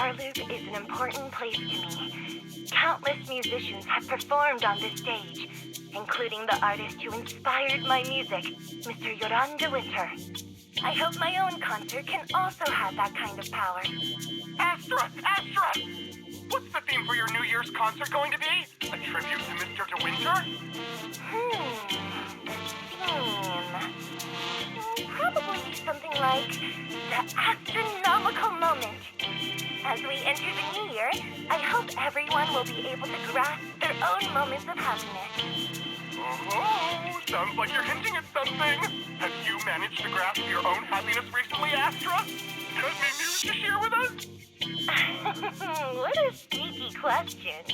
Starloop is an important place to me. Countless musicians have performed on this stage, including the artist who inspired my music, Mr. Yoran de Winter. I hope my own concert can also have that kind of power. Astra! Astra! What's the theme for your New Year's concert going to be? A tribute to Mr. De Winter? The theme... probably be something like the Astra-Nomical moment. As we enter the new year, I hope everyone will be able to grasp their own moments of happiness. Oh, sounds like you're hinting at something. Have you managed to grasp your own happiness recently, Astra? Got any news to share with us? What a sneaky question.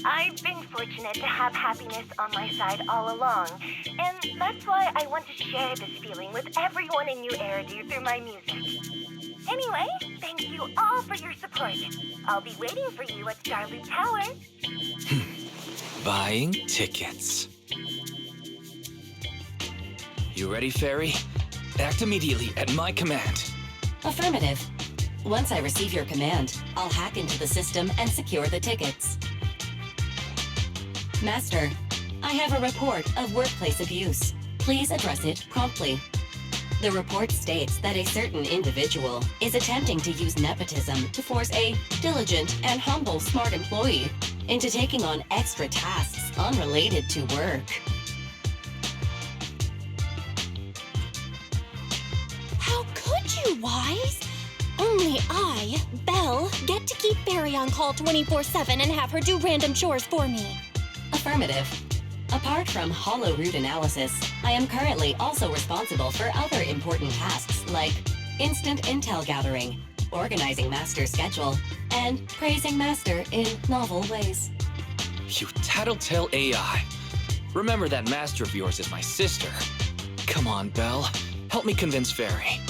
I've been fortunate to have happiness on my side all along, and that's why I want to share this feeling with everyone in New Eridu through my music. Anyway, thank you all for your support. I'll be waiting for you at Starloop Tower. Buying tickets. You ready, Fairy? Act immediately at my command. Affirmative. Once I receive your command, I'll hack into the system and secure the tickets. Master, I have a report of workplace abuse. Please address it promptly. The report states that a certain individual is attempting to use nepotism to force a diligent and humble smart employee into taking on extra tasks unrelated to work. How could you, Wise? Only I, Belle, get to keep Barry on call 24/7 and have her do random chores for me. Affirmative. Apart from hollow root analysis, I am currently also responsible for other important tasks like instant intel gathering, organizing Master's schedule, and praising Master in novel ways. You tattletale AI. Remember that Master of yours is my sister. Come on, Belle. Help me convince Fairy.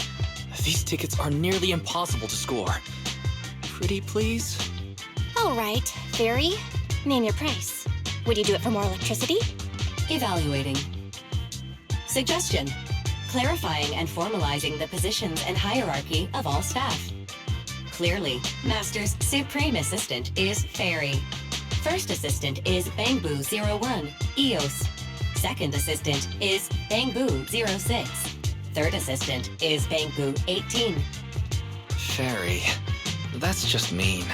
These tickets are nearly impossible to score. Pretty please? All right, Fairy, name your price. Would you do it for more electricity? Evaluating. Suggestion. Clarifying and formalizing the positions and hierarchy of all staff. Clearly, Master's Supreme Assistant is Fairy. First Assistant is Bangbu01, EOS. Second Assistant is Bangbu06. Third Assistant is Bangbu18. Fairy, that's just mean.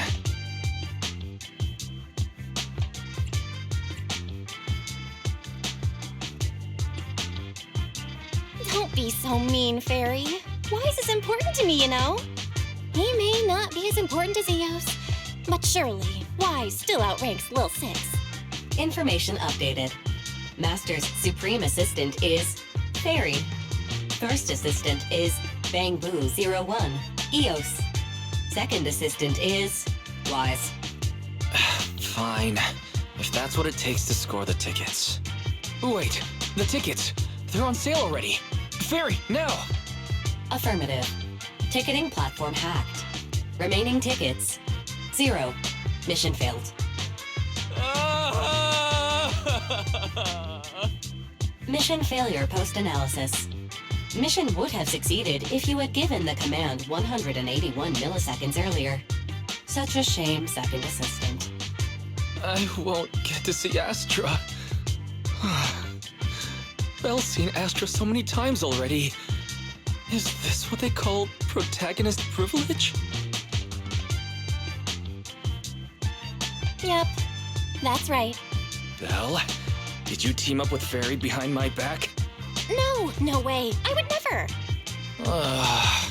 Don't be so mean, Fairy. Wise is important to me, you know. He may not be as important as Eos, but surely Wise still outranks Lil Six. Information updated. Master's Supreme Assistant is Fairy. First Assistant is Bangbu01, EOS. Second Assistant is Wise. Fine, if that's what it takes to score the tickets. Wait, the tickets! They're on sale already! Fairy, now! Affirmative. Ticketing platform hacked. Remaining tickets, 0. Mission failed. Mission failure post-analysis. Mission would have succeeded if you had given the command 181 milliseconds earlier. Such a shame, Second Assistant. I won't get to see Astra. Belle's seen Astra so many times already. Is this what they call protagonist privilege? Yep, that's right. Belle, did you team up with Fairy behind my back? No way. I would never. I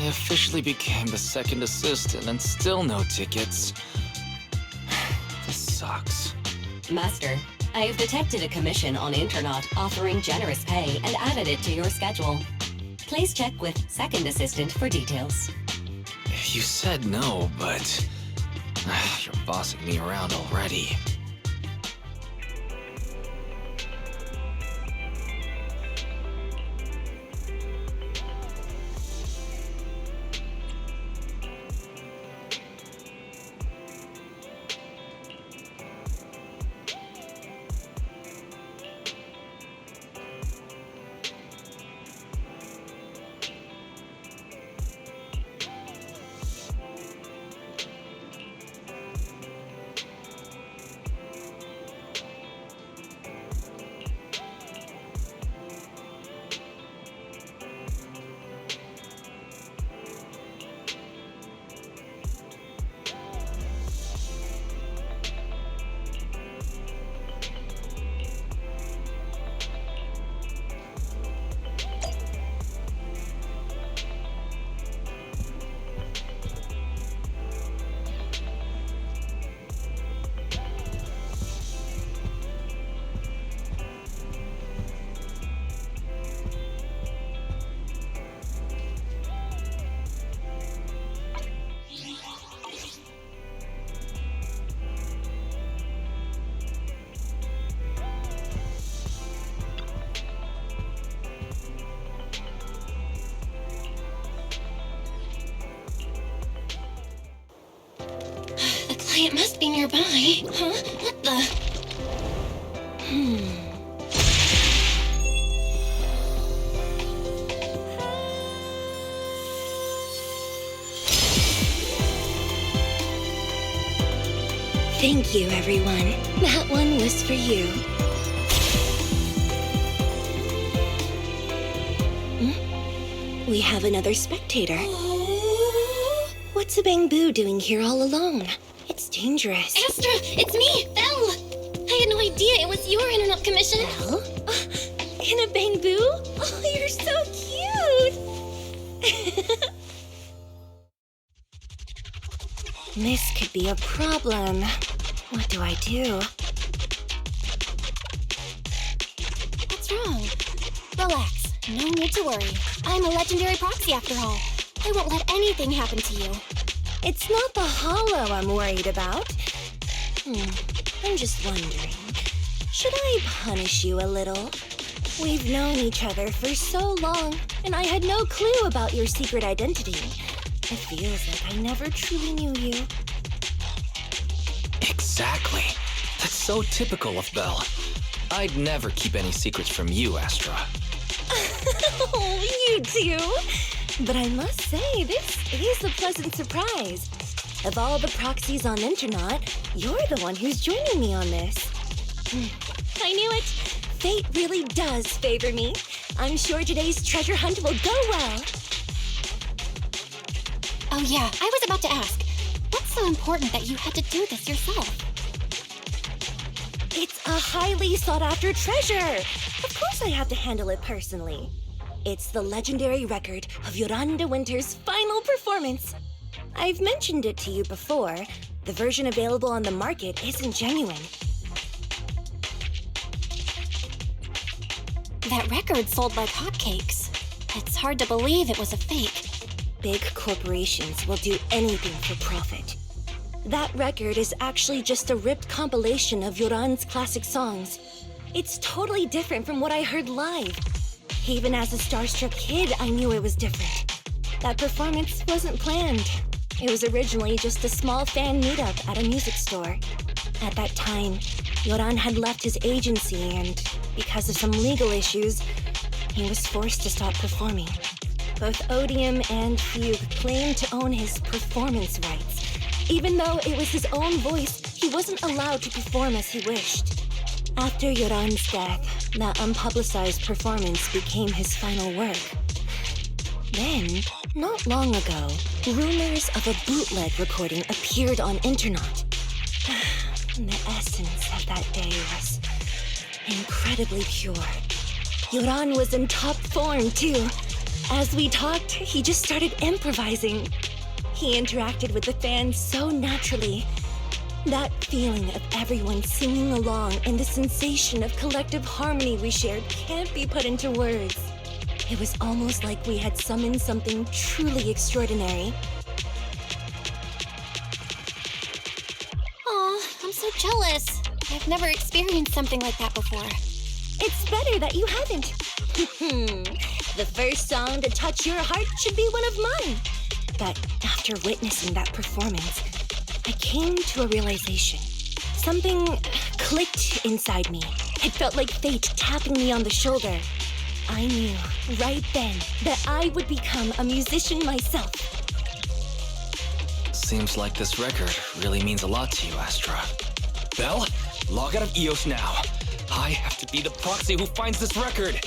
officially became the second assistant and still no tickets. This sucks. Master, I have detected a commission on Internet offering generous pay and added it to your schedule. Please check with Second Assistant for details. You said no, but you're bossing me around already. It must be nearby. Huh? What the? Thank you, everyone. That one was for you. We have another spectator. What's a Bang-Boo doing here all alone? It's dangerous. Astra, it's me, Belle. I had no idea it was your internet commission. Belle? In a Bang-Boo? Oh, you're so cute. This could be a problem. What do I do? What's wrong? Relax. No need to worry. I'm a legendary proxy after all. I won't let anything happen to you. It's not the hollow I'm worried about. I'm just wondering, should I punish you a little? We've known each other for so long, and I had no clue about your secret identity. It feels like I never truly knew you. Exactly. That's so typical of Belle. I'd never keep any secrets from you, Astra. Oh, you too. But I must say, this is a pleasant surprise. Of all the proxies on Internet, you're the one who's joining me on this. I knew it. Fate really does favor me. I'm sure today's treasure hunt will go well. Oh yeah, I was about to ask. What's so important that you had to do this yourself? It's a highly sought-after treasure. Of course I have to handle it personally. It's the legendary record of Yoran de Winter's final performance. I've mentioned it to you before. The version available on the market isn't genuine. That record sold like hotcakes. It's hard to believe it was a fake. Big corporations will do anything for profit. That record is actually just a ripped compilation of Yoran's classic songs. It's totally different from what I heard live. Even as a starstruck kid, I knew it was different. That performance wasn't planned. It was originally just a small fan meetup at a music store. At that time, Yoran had left his agency and, because of some legal issues, he was forced to stop performing. Both Odium and Fugue claimed to own his performance rights. Even though it was his own voice, he wasn't allowed to perform as he wished. After Yoran's death, that unpublicized performance became his final work. Then, not long ago, rumors of a bootleg recording appeared on Internet. The essence of that day was incredibly pure. Yoran was in top form, too. As we talked, he just started improvising. He interacted with the fans so naturally. That feeling of everyone singing along and the sensation of collective harmony we shared can't be put into words. It was almost like we had summoned something truly extraordinary. Aw, I'm so jealous. I've never experienced something like that before. It's better that you haven't. The first song to touch your heart should be one of mine. But after witnessing that performance, I came to a realization. Something clicked inside me. It felt like fate tapping me on the shoulder. I knew right then that I would become a musician myself. Seems like this record really means a lot to you, Astra. Belle, log out of EOS now. I have to be the proxy who finds this record.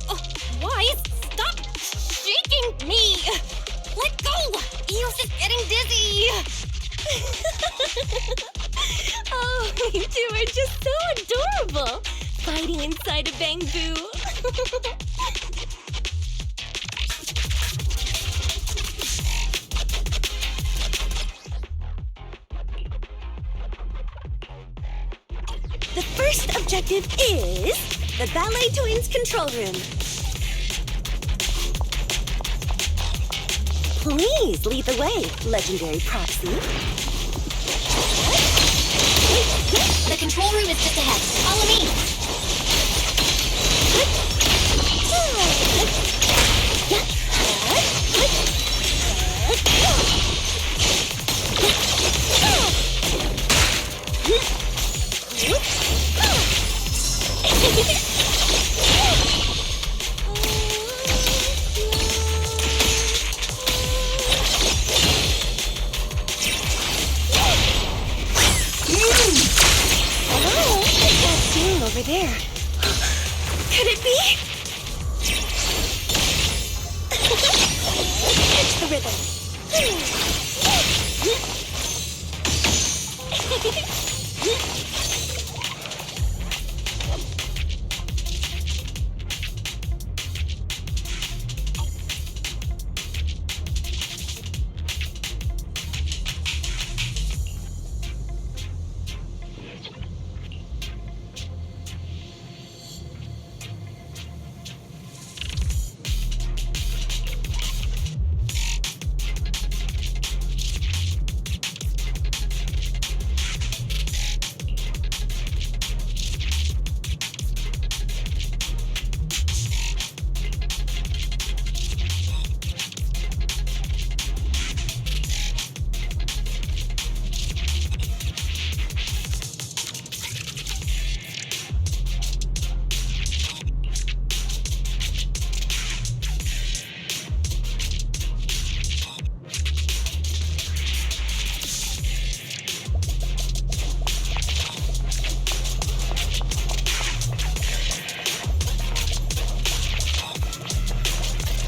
Oh, why? Stop shaking me! Let go! Eos is getting dizzy! Oh, you two are just so adorable! Fighting inside a Bang-Boo. The first objective is the Ballet Twins control room. Please lead the way, legendary proxy. The control room is just ahead. Follow me! over there. Could it be? Catch the rhythm.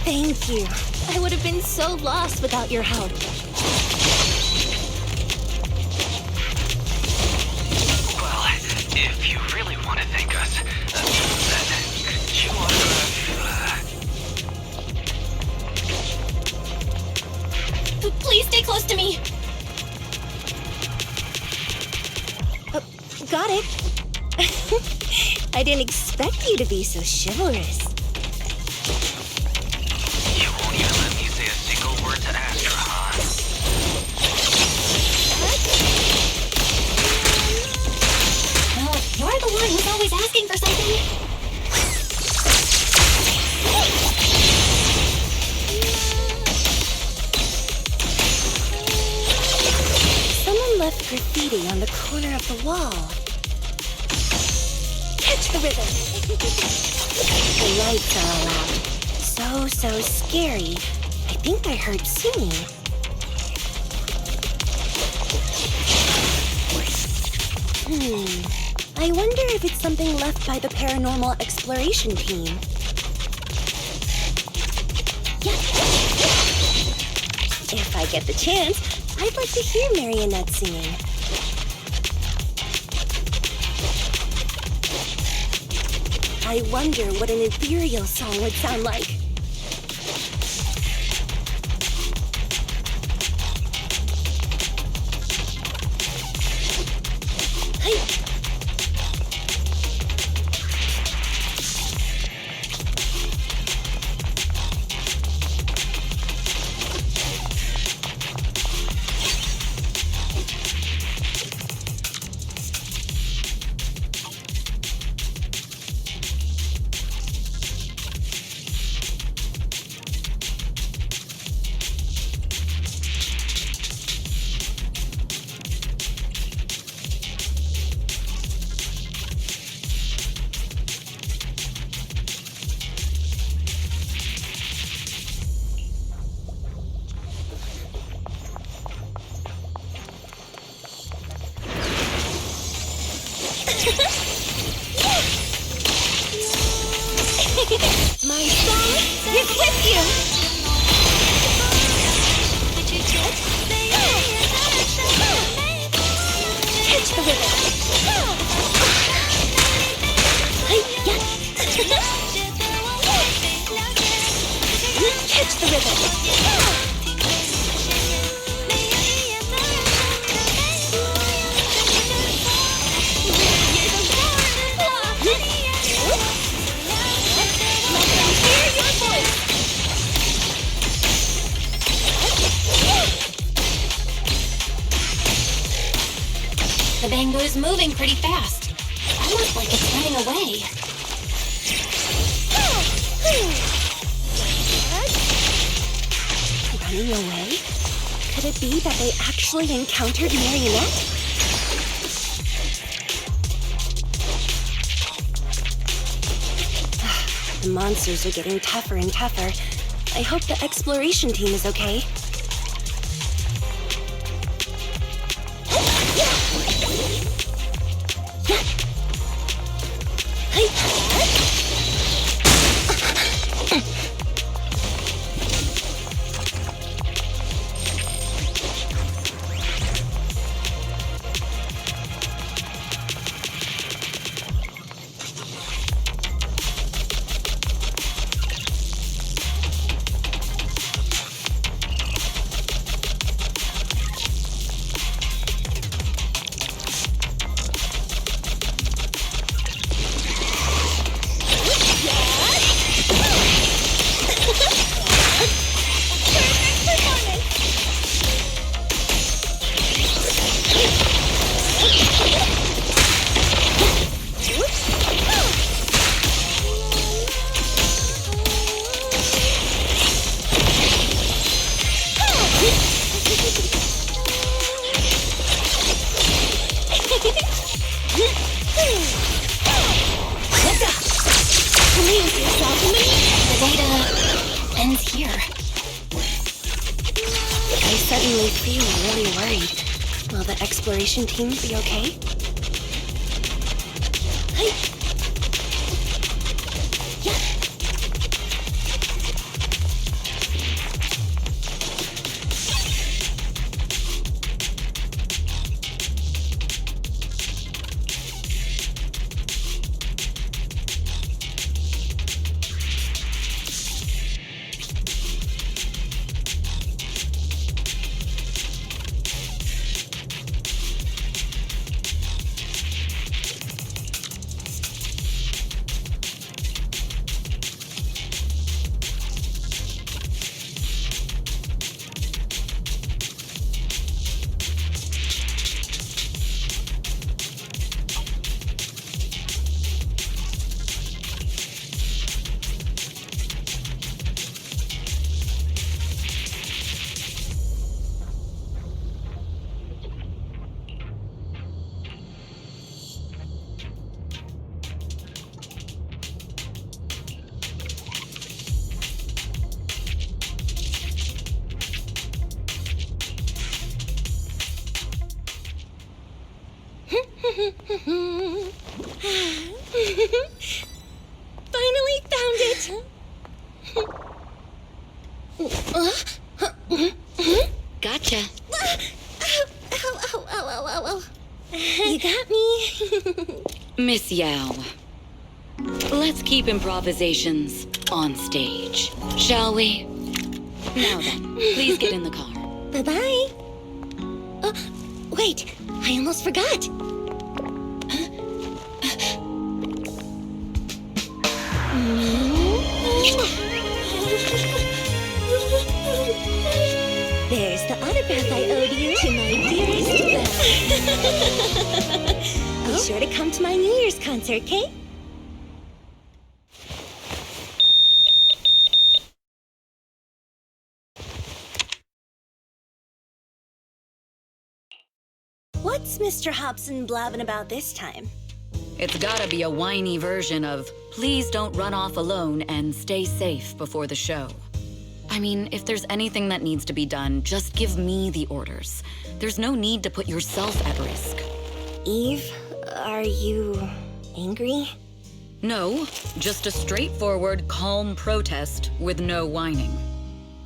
Thank you. I would have been so lost without your help. Well, if you really want to thank us, then could you Please stay close to me. Got it. I didn't expect you to be so chivalrous. You won't even let me say a single word to Astra, huh? Well, you're the one who's always asking for something. Someone left graffiti on the corner of the wall. Catch the rhythm. The lights are all out. So scary. I think I heard singing. I wonder if it's something left by the paranormal exploration team. Yeah. If I get the chance, I'd like to hear Marionette singing. I wonder what an ethereal song would sound like. My song is with you! Catch the rhythm! Catch the rhythm! The bamboo's moving pretty fast. Almost like it's running away. Running away? Could it be that they actually encountered Marionette? The monsters are getting tougher and tougher. I hope the exploration team is okay. Will the exploration team be okay? Hey! Yeah! Finally found it! Gotcha. Ow. You got me. Miss Yao, let's keep improvisations on stage, shall we? Now then, please get in the car. Bye-bye. Wait, I almost forgot. There's the autograph I owed you to my dearest Belle. Be sure to come to my New Year's concert, Kay? What's Mr. Hobson blabbing about this time? It's gotta be a whiny version of, please don't run off alone and stay safe before the show. I mean, if there's anything that needs to be done, just give me the orders. There's no need to put yourself at risk. Eve, are you angry? No, just a straightforward, calm protest with no whining.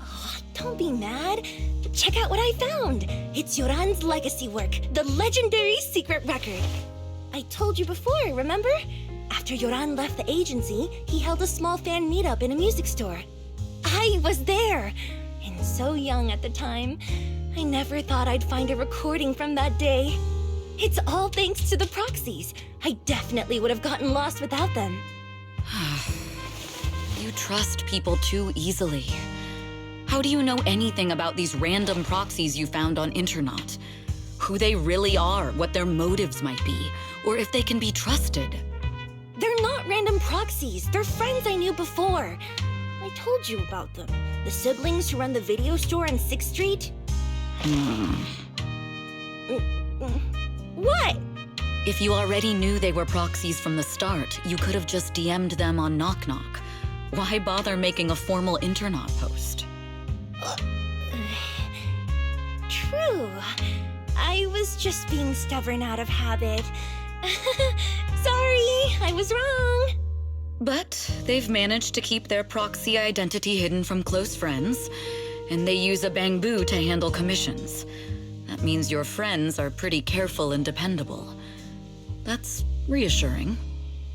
Oh, don't be mad. Check out what I found. It's Yoran's legacy work, the legendary secret record. I told you before, remember? After Yoran left the agency, he held a small fan meetup in a music store. I was there, and so young at the time. I never thought I'd find a recording from that day. It's all thanks to the proxies. I definitely would have gotten lost without them. You trust people too easily. How do you know anything about these random proxies you found on Internet? Who they really are, what their motives might be, or if they can be trusted? They're not random proxies. They're friends I knew before. I told you about them. The siblings who run the video store on 6th Street. What? If you already knew they were proxies from the start, you could have just DM'd them on Knock Knock. Why bother making a formal internet post? True. I was just being stubborn out of habit. Sorry, I was wrong. But they've managed to keep their proxy identity hidden from close friends, and they use a bamboo to handle commissions. That means your friends are pretty careful and dependable. That's reassuring.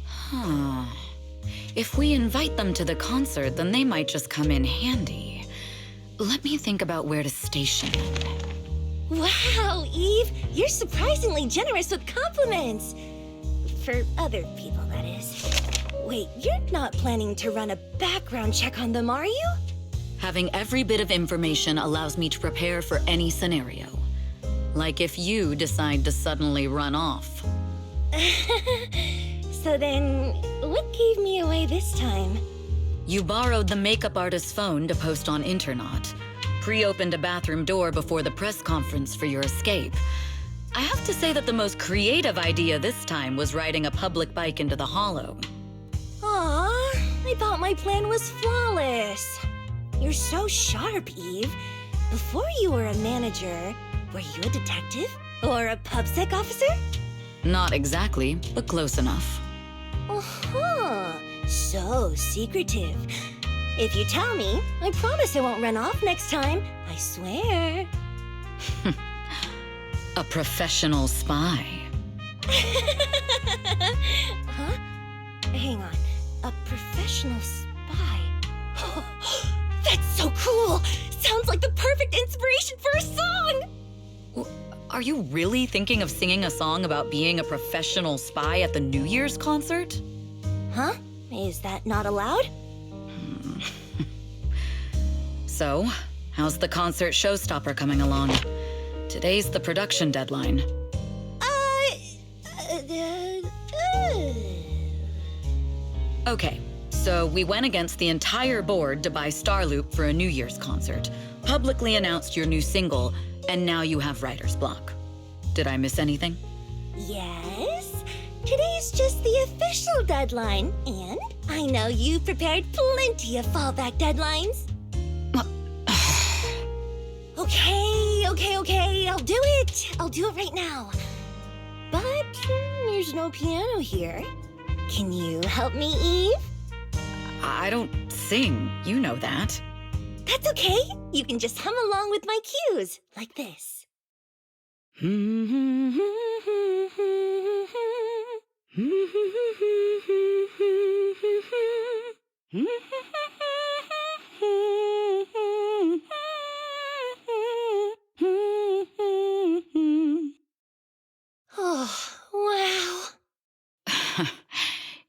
Huh. If we invite them to the concert, then they might just come in handy. Let me think about where to station them. Wow, Eve, you're surprisingly generous with compliments. For other people, that is. Wait, you're not planning to run a background check on them, are you? Having every bit of information allows me to prepare for any scenario. Like if you decide to suddenly run off. So then, what gave me away this time? You borrowed the makeup artist's phone to post on Internet, pre-opened a bathroom door before the press conference for your escape. I have to say that the most creative idea this time was riding a public bike into the hollow. Aw, I thought my plan was flawless. You're so sharp, Eve. Before you were a manager, were you a detective? Or a PubSec officer? Not exactly, but close enough. Uh-huh. So secretive. If you tell me, I promise I won't run off next time. I swear. A professional spy. Huh? Hang on. A professional spy. That's so cool! Sounds like the perfect inspiration for a song! Are you really thinking of singing a song about being a professional spy at the New Year's concert? Huh? Is that not allowed? So, how's the concert showstopper coming along? Today's the production deadline. Okay, so we went against the entire board to buy Starloop for a New Year's concert, publicly announced your new single, and now you have writer's block. Did I miss anything? Yes. Today's just the official deadline, and I know you've prepared plenty of fallback deadlines. Okay, I'll do it. I'll do it right now. But there's no piano here. Can you help me, Eve? I don't sing, you know that. That's okay. You can just hum along with my cues, like this. Oh, wow.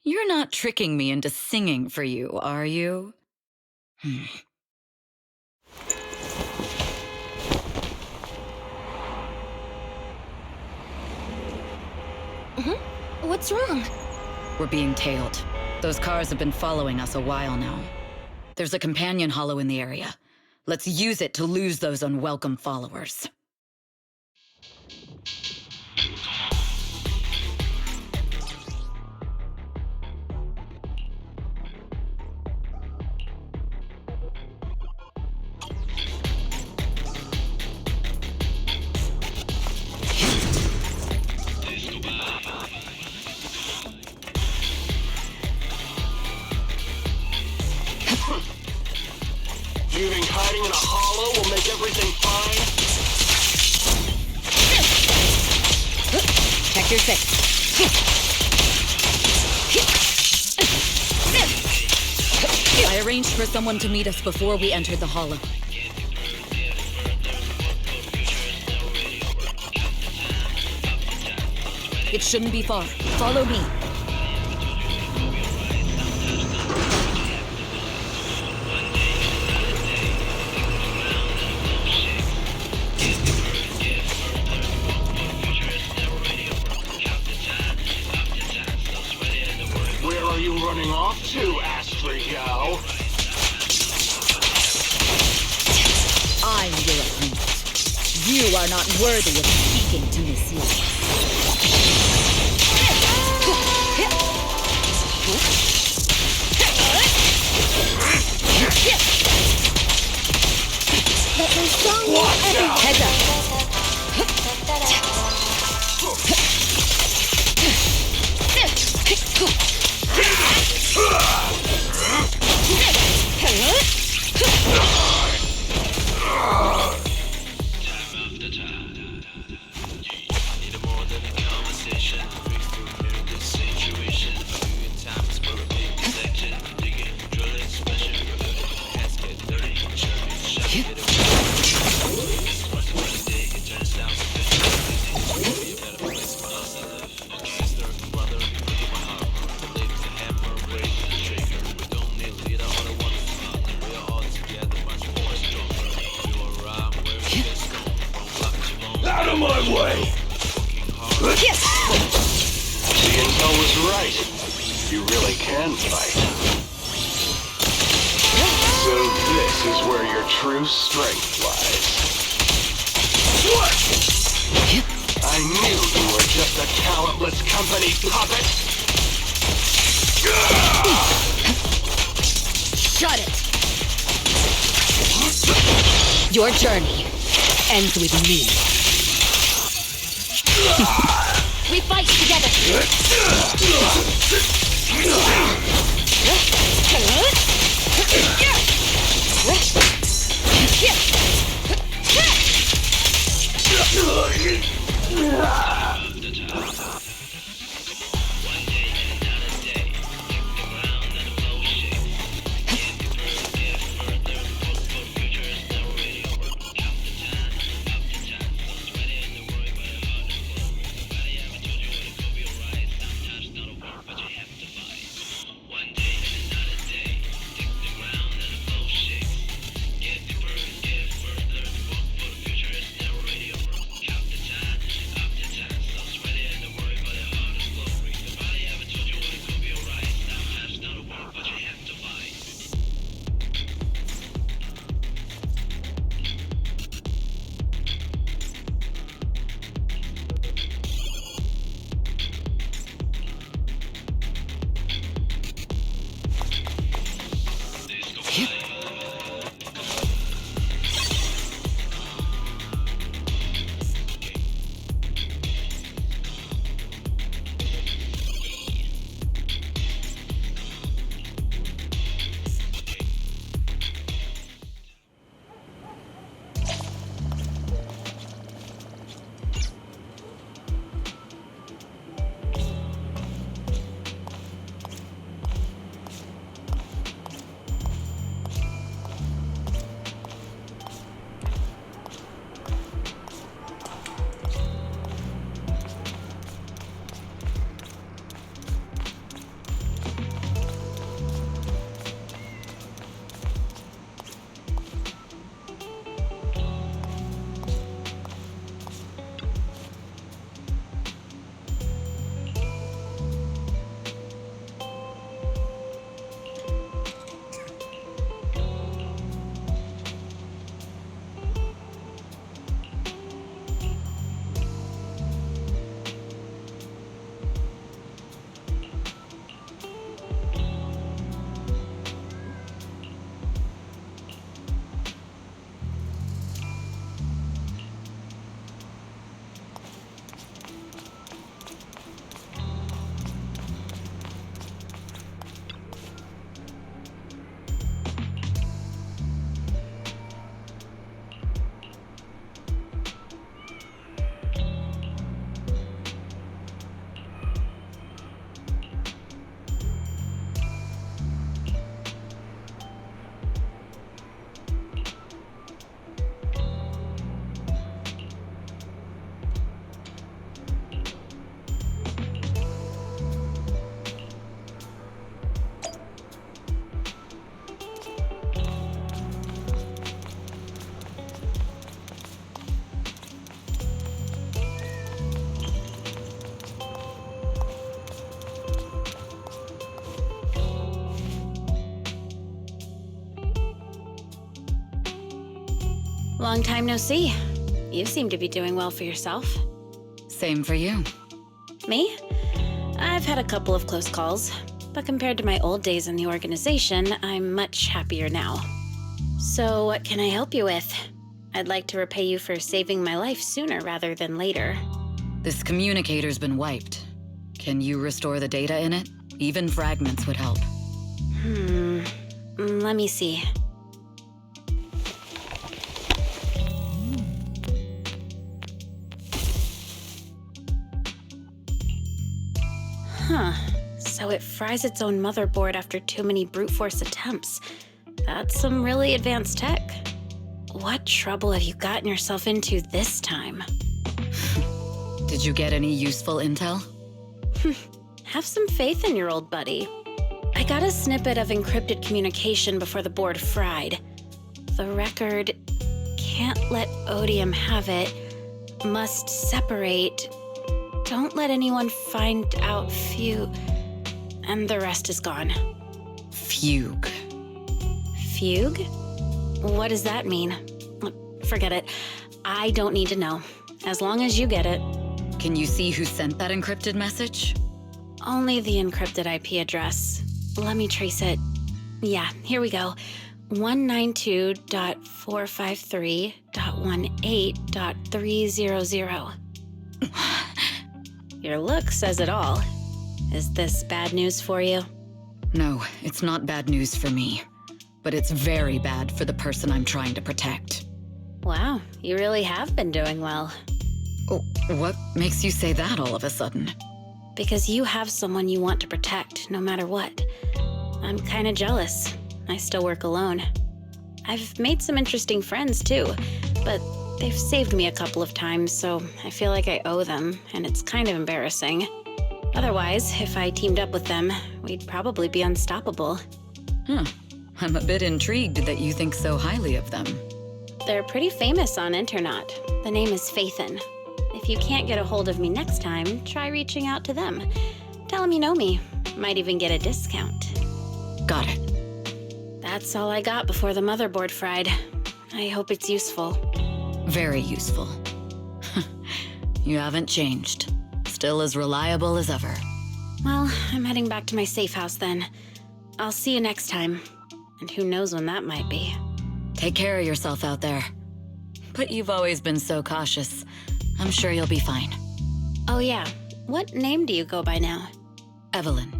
You're not tricking me into singing for you, are you? What's wrong? We're being tailed. Those cars have been following us a while now. There's a companion hollow in the area. Let's use it to lose those unwelcome followers. Do you think hiding in a hollow will make everything fine? Check your six. I arranged for someone to meet us before we entered the hollow. It shouldn't be far. Follow me. Where are you running off to, Astra-Gal? I'm your opponent. You are not worthy of speaking to Miss Eve. Let my song Watch out! Heads up. Out of my way! Yes. The intel was right. You really can fight. So this is where your true strength lies. What? I knew you were just a talentless company puppet! Shut it. Your journey ends with me. We fight together. Long time no see. You seem to be doing well for yourself. Same for you. Me? I've had a couple of close calls, but compared to my old days in the organization, I'm much happier now. So what can I help you with? I'd like to repay you for saving my life sooner rather than later. This communicator's been wiped. Can you restore the data in it? Even fragments would help. Let me see. So it fries its own motherboard after too many brute force attempts. That's some really advanced tech. What trouble have you gotten yourself into this time? Did you get any useful intel? Have some faith in your old buddy. I got a snippet of encrypted communication before the board fried. The record can't let Odium have it. Must separate. Don't let anyone find out and the rest is gone. Fugue. Fugue? What does that mean? Forget it. I don't need to know. As long as you get it. Can you see who sent that encrypted message? Only the encrypted IP address. Let me trace it. Yeah, here we go. 192.453.18.300. Your look says it all. Is this bad news for you? No, it's not bad news for me. But it's very bad for the person I'm trying to protect. Wow, you really have been doing well. Oh, what makes you say that all of a sudden? Because you have someone you want to protect, no matter what. I'm kinda jealous. I still work alone. I've made some interesting friends, too, but they've saved me a couple of times, so I feel like I owe them, and it's kind of embarrassing. Otherwise, if I teamed up with them, we'd probably be unstoppable. I'm a bit intrigued that you think so highly of them. They're pretty famous on Internet. The name is Phaethon. If you can't get a hold of me next time, try reaching out to them. Tell them you know me. Might even get a discount. Got it. That's all I got before the motherboard fried. I hope it's useful. Very useful. You haven't changed. Still as reliable as ever. Well, I'm heading back to my safe house then. I'll see you next time. And who knows when that might be. Take care of yourself out there. But you've always been so cautious. I'm sure you'll be fine. Oh yeah, what name do you go by now? Evelyn.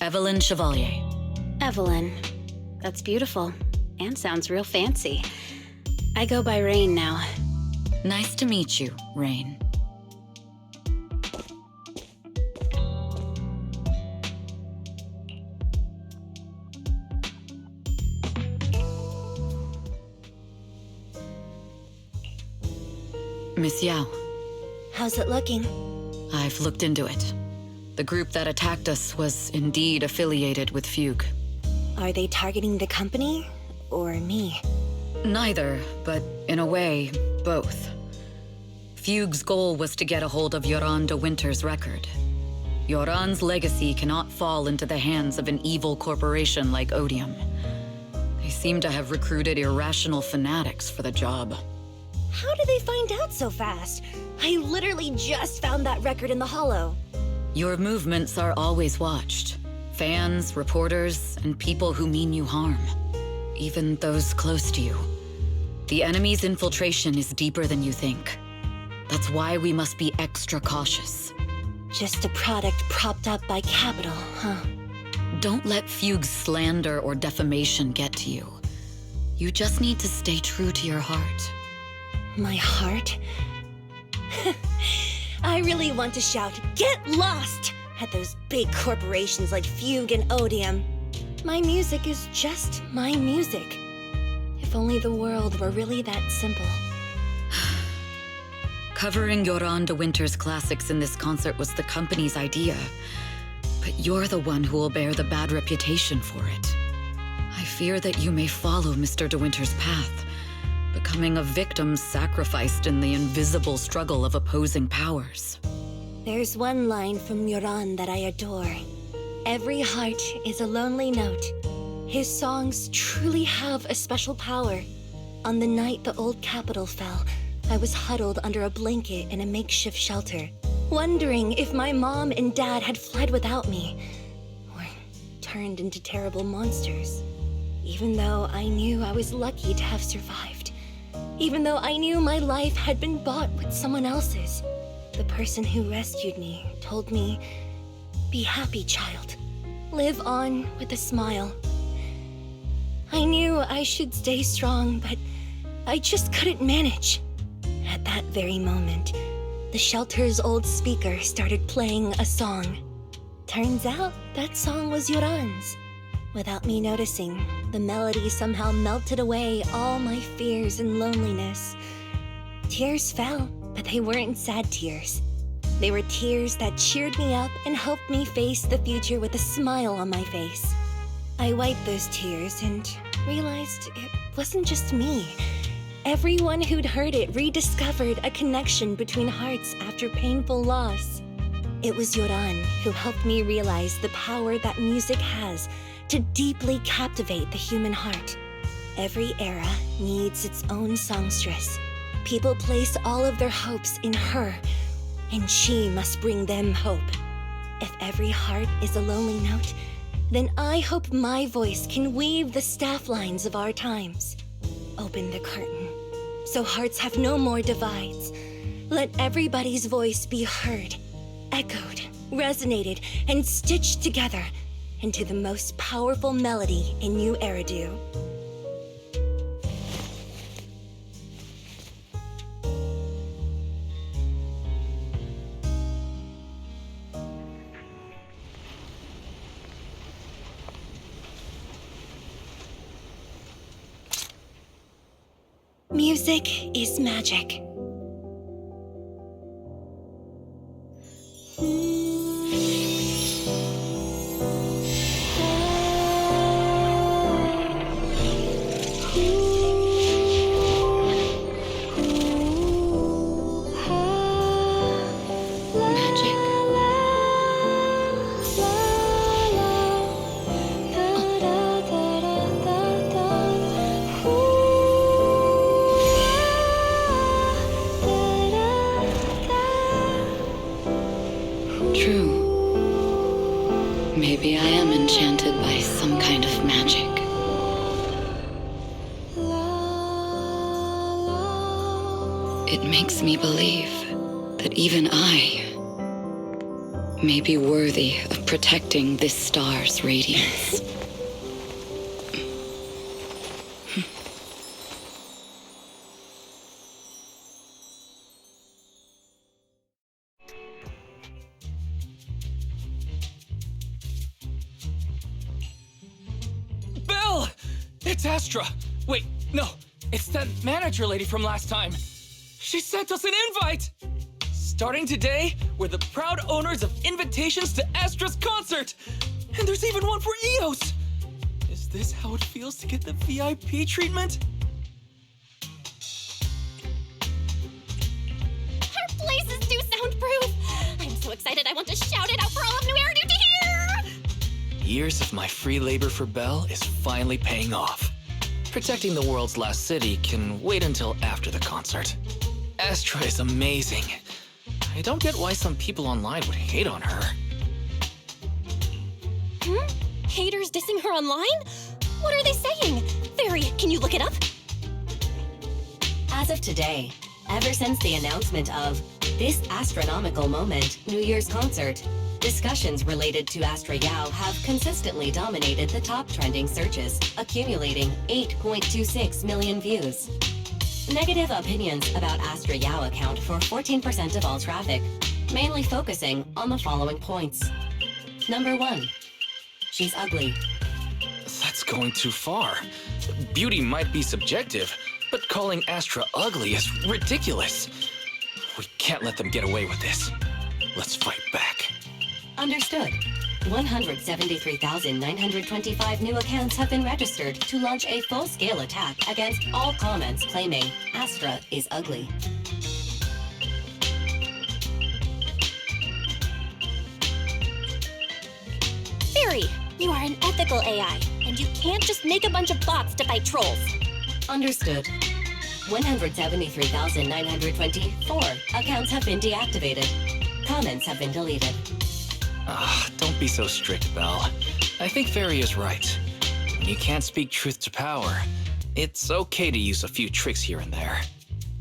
Evelyn Chevalier. Evelyn. That's beautiful. And sounds real fancy. I go by Rain now. Nice to meet you, Rain. Miss Yao, How's it looking? I've looked into it. The group that attacked us was indeed affiliated with Fugue. Are they targeting the company or me? Neither, but in a way, both. Fugue's goal was to get a hold of Yoran de Winter's record. Yoran's legacy cannot fall into the hands of an evil corporation like Odium. They seem to have recruited irrational fanatics for the job. How did they find out so fast? I literally just found that record in the hollow. Your movements are always watched. Fans, reporters, and people who mean you harm. Even those close to you. The enemy's infiltration is deeper than you think. That's why we must be extra cautious. Just a product propped up by capital, huh? Don't let Fugue's slander or defamation get to you. You just need to stay true to your heart. My heart? I really want to shout, "Get lost!" at those big corporations like Fugue and Odium. My music is just my music. If only the world were really that simple. Covering Yoran de Winter's classics in this concert was the company's idea. But you're the one who will bear the bad reputation for it. I fear that you may follow Mr. de Winter's path, becoming a victim sacrificed in the invisible struggle of opposing powers. There's one line from Yoran that I adore. Every heart is a lonely note. His songs truly have a special power. On the night the old capital fell, I was huddled under a blanket in a makeshift shelter, wondering if my mom and dad had fled without me, or turned into terrible monsters. Even though I knew I was lucky to have survived. Even though I knew my life had been bought with someone else's. The person who rescued me told me, "Be happy, child. Live on with a smile." I knew I should stay strong, but I just couldn't manage. At that very moment, the shelter's old speaker started playing a song. Turns out that song was Yoran's. Without me noticing, the melody somehow melted away all my fears and loneliness. Tears fell, but they weren't sad tears. They were tears that cheered me up and helped me face the future with a smile on my face. I wiped those tears and realized it wasn't just me. Everyone who'd heard it rediscovered a connection between hearts after painful loss. It was Yoran who helped me realize the power that music has to deeply captivate the human heart. Every era needs its own songstress. People place all of their hopes in her, and she must bring them hope. If every heart is a lonely note, then I hope my voice can weave the staff lines of our times. Open the curtain, so hearts have no more divides. Let everybody's voice be heard. echoed, resonated, and stitched together into the most powerful melody in New Eridu. Music is magic. True. Maybe I am enchanted by some kind of magic. It makes me believe that even I may be worthy of protecting this star's radiance. Belle! It's Astra! Wait, no, it's that manager lady from last time. She sent us an invite! Starting today, we're the proud owners of invitations to Astra's concert! And there's even one for EOS! Is this how it feels to get the VIP treatment? Our places do soundproof! I'm so excited I want to shout it out for all of New Eridu to hear! Years of my free labor for Belle is finally paying off. Protecting the world's last city can wait until after the concert. Astra is amazing. I don't get why some people online would hate on her. Haters dissing her online? What are they saying? Fairy, can you look it up? As of today, ever since the announcement of this Astra-Nomical moment New Year's concert, discussions related to Astra Yao have consistently dominated the top trending searches, accumulating 8.26 million views. Negative opinions about Astra Yao account for 14% of all traffic, mainly focusing on the following points. Number 1. She's ugly. That's going too far. Beauty might be subjective, but calling Astra ugly is ridiculous. We can't let them get away with this. Let's fight back. Understood. 173,925 new accounts have been registered to launch a full-scale attack against all comments claiming Astra is ugly. Fairy, you are an ethical AI, and you can't just make a bunch of bots to fight trolls. Understood. 173,924 accounts have been deactivated. Comments have been deleted. Don't be so strict, Belle. I think Fairy is right. When you can't speak truth to power, it's okay to use a few tricks here and there.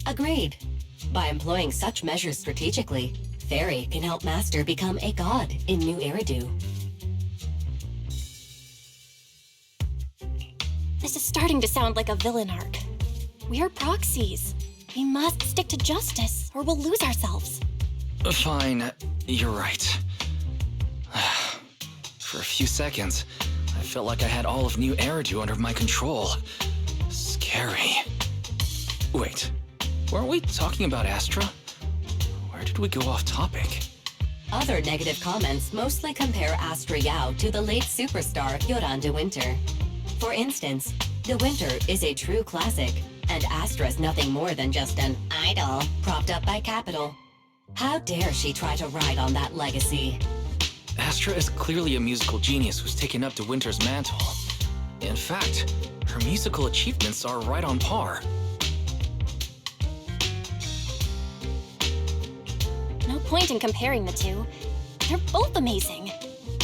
Agreed. By employing such measures strategically, Fairy can help Master become a god in New Eridu. This is starting to sound like a villain arc. We are proxies. We must stick to justice, or we'll lose ourselves. Fine, you're right. For a few seconds, I felt like I had all of New Eridu under my control. Scary. Wait, weren't we talking about Astra? Where did we go off topic? Other negative comments mostly compare Astra Yao to the late superstar Yoran de Winter. For instance, De Winter is a true classic, and Astra's nothing more than just an idol propped up by capital. How dare she try to ride on that legacy? Astra is clearly a musical genius who's taken up De Winter's mantle. In fact, her musical achievements are right on par. No point in comparing the two. They're both amazing.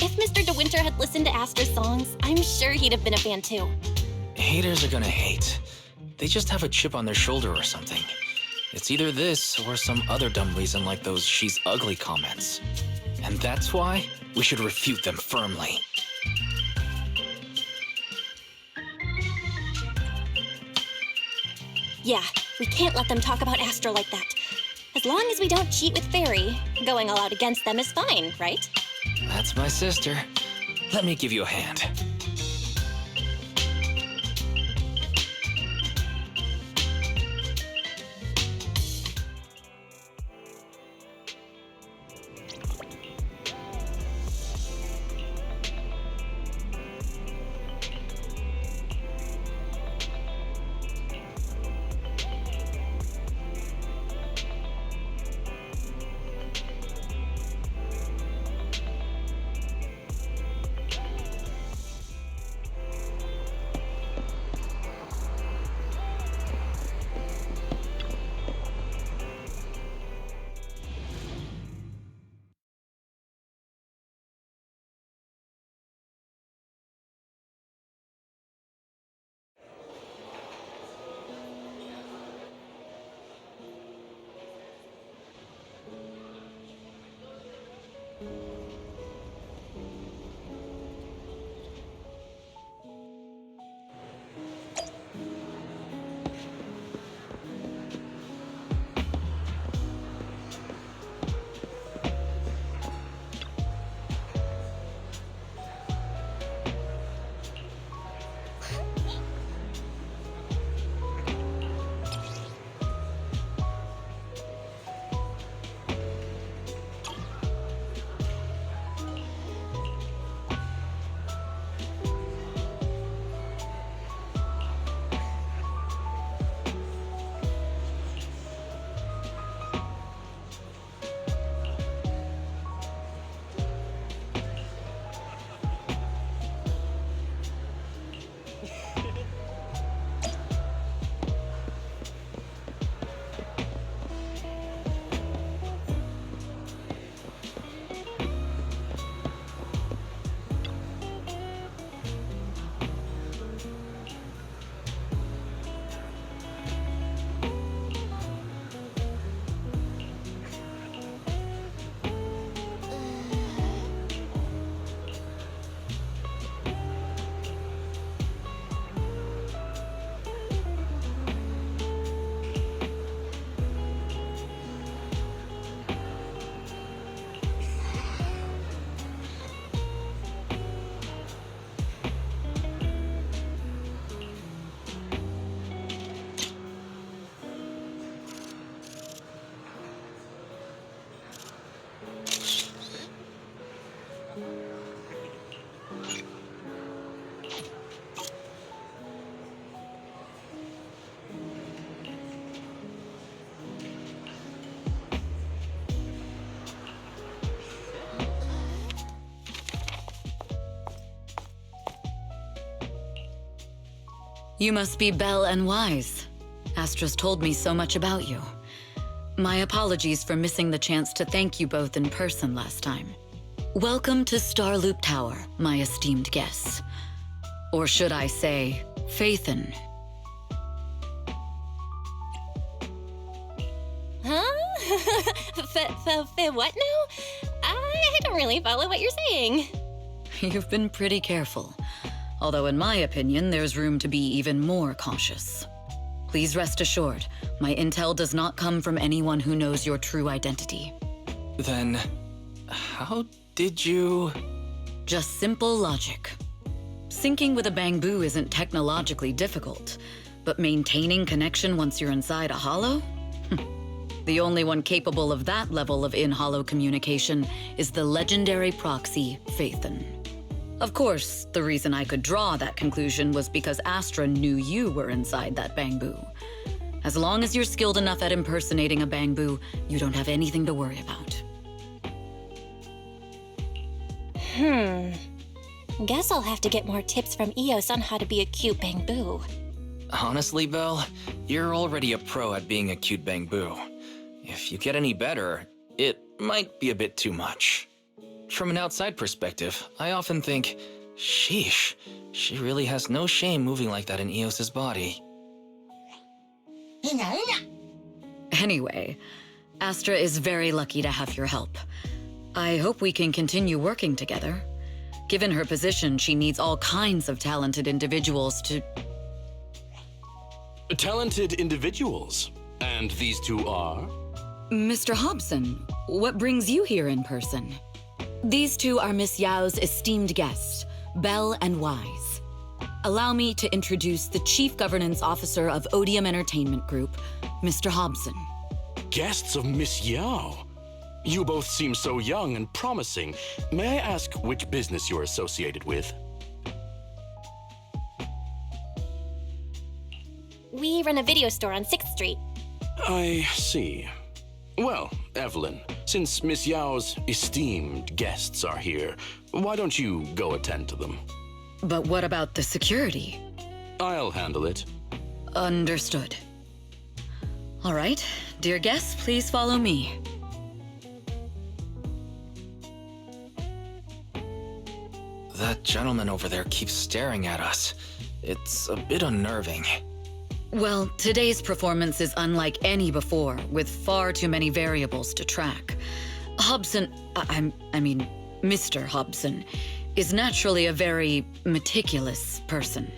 If Mr. De Winter had listened to Astra's songs, I'm sure he'd have been a fan too. Haters are gonna hate. They just have a chip on their shoulder or something. It's either this or some other dumb reason like those "she's ugly" comments. And that's why we should refute them firmly. Yeah, we can't let them talk about Astra like that. As long as we don't cheat with Fairy, going all out against them is fine, right? That's my sister. Let me give you a hand. You must be Belle and Wise. Astra's told me so much about you. My apologies for missing the chance to thank you both in person last time. Welcome to Starloop Tower, my esteemed guests. Or should I say, Phaethon. Huh? What now? I don't really follow what you're saying. You've been pretty careful. Although in my opinion, there's room to be even more cautious. Please rest assured, my intel does not come from anyone who knows your true identity. Then, how did you... Just simple logic. Syncing with a bamboo isn't technologically difficult, but maintaining connection once you're inside a hollow? The only one capable of that level of in-hollow communication is the legendary proxy, Phaethon. Of course, the reason I could draw that conclusion was because Astra knew you were inside that bamboo. As long as you're skilled enough at impersonating a bamboo, you don't have anything to worry about. Guess I'll have to get more tips from Eos on how to be a cute bamboo. Honestly, Belle, you're already a pro at being a cute bamboo. If you get any better, it might be a bit too much. From an outside perspective, I often think, sheesh, she really has no shame moving like that in Eos's body. Anyway, Astra is very lucky to have your help. I hope we can continue working together. Given her position, she needs all kinds of talented individuals to... Talented individuals? And these two are? Mr. Hobson, what brings you here in person? These two are Miss Yao's esteemed guests, Belle and Wise. Allow me to introduce the Chief Governance Officer of Odium Entertainment Group, Mr. Hobson. Guests of Miss Yao? You both seem so young and promising. May I ask which business you're associated with? We run a video store on 6th Street. I see. Well, Evelyn, since Miss Yao's esteemed guests are here, why don't you go attend to them? But what about the security? I'll handle it. Understood. All right, dear guests, please follow me. That gentleman over there keeps staring at us. It's a bit unnerving. Well, today's performance is unlike any before, with far too many variables to track. Hobson, I mean, Mr. Hobson, is naturally a very meticulous person.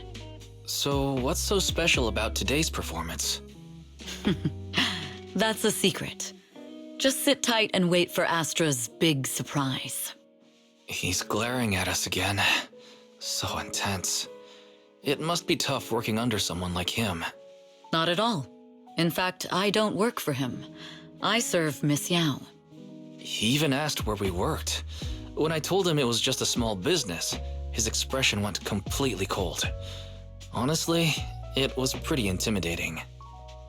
So what's so special about today's performance? That's a secret. Just sit tight and wait for Astra's big surprise. He's glaring at us again. So intense. It must be tough working under someone like him. Not at all. In fact, I don't work for him. I serve Miss Yao. He even asked where we worked. When I told him it was just a small business, his expression went completely cold. Honestly, it was pretty intimidating.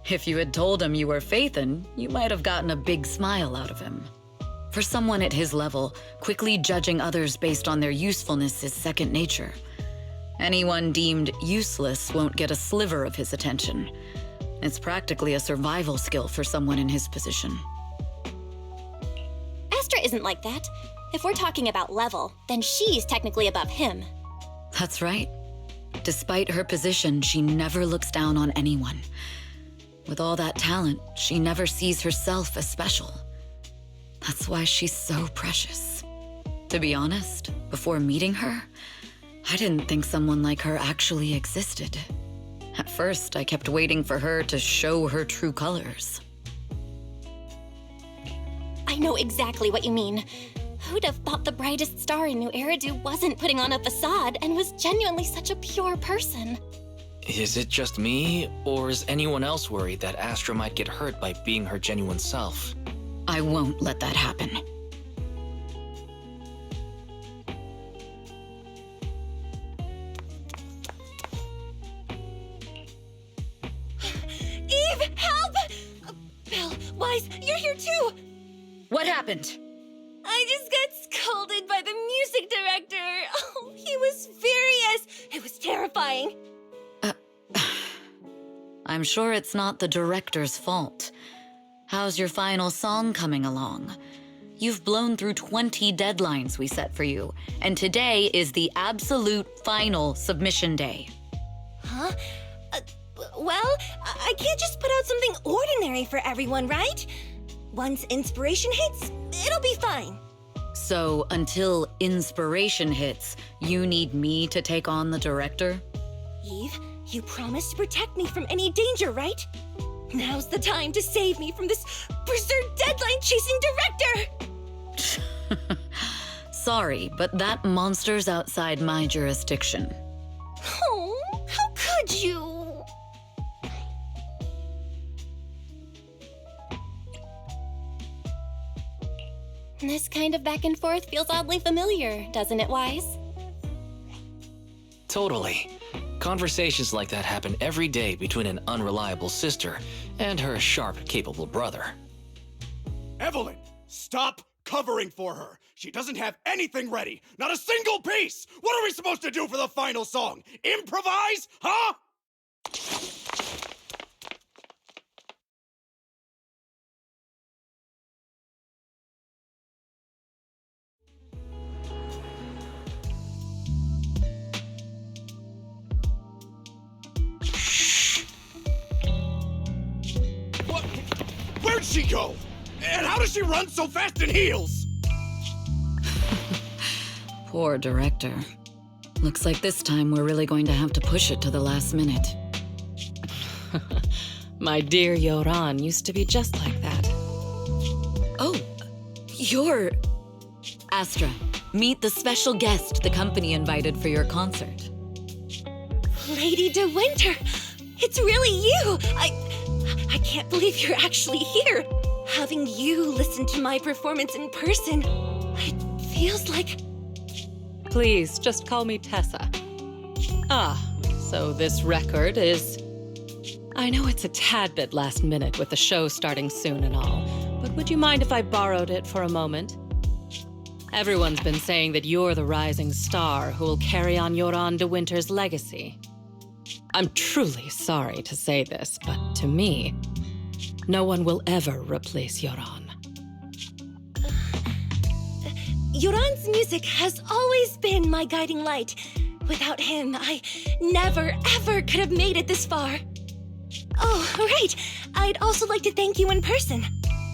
If you had told him you were Phaethon, you might have gotten a big smile out of him. For someone at his level, quickly judging others based on their usefulness is second nature. Anyone deemed useless won't get a sliver of his attention. It's practically a survival skill for someone in his position. Astra isn't like that. If we're talking about level, then she's technically above him. That's right. Despite her position, she never looks down on anyone. With all that talent, she never sees herself as special. That's why she's so precious. To be honest, before meeting her, I didn't think someone like her actually existed. At first, I kept waiting for her to show her true colors. I know exactly what you mean. Who'd have thought the brightest star in New Eridu wasn't putting on a facade and was genuinely such a pure person? Is it just me, or is anyone else worried that Astra might get hurt by being her genuine self? I won't let that happen. Eve, help! Belle, Wise, you're here too! What happened? I just got scolded by the music director. Oh, he was furious. It was terrifying. I'm sure it's not the director's fault. How's your final song coming along? You've blown through 20 deadlines we set for you, and today is the absolute final submission day. Huh? Well, I can't just put out something ordinary for everyone, right? Once inspiration hits, it'll be fine. So until inspiration hits, you need me to take on the director? Eve, you promised to protect me from any danger, right? Now's the time to save me from this berserk deadline-chasing director! Sorry, but that monster's outside my jurisdiction. Oh, how could you? This kind of back and forth feels oddly familiar, doesn't it, Wise? Totally. Conversations like that happen every day between an unreliable sister and her sharp, capable brother. Evelyn, stop covering for her. She doesn't have anything ready. Not a single piece. What are we supposed to do for the final song? Improvise? Huh? What? Where'd she go? And how does she run so fast in heels? Poor director. Looks like this time we're really going to have to push it to the last minute. My dear Yoran used to be just like that. Oh, you're... Astra, meet the special guest the company invited for your concert. Lady De Winter! It's really you! I can't believe you're actually here! Having you listen to my performance in person, it feels like... Please, just call me Tessa. Ah, so this record is... I know it's a tad bit last minute with the show starting soon and all, but would you mind if I borrowed it for a moment? Everyone's been saying that you're the rising star who will carry on Yoran De Winter's legacy. I'm truly sorry to say this, but to me, no one will ever replace Yoran. Yoran's music has always been my guiding light. Without him, I never, ever could have made it this far. Oh, right. I'd also like to thank you in person.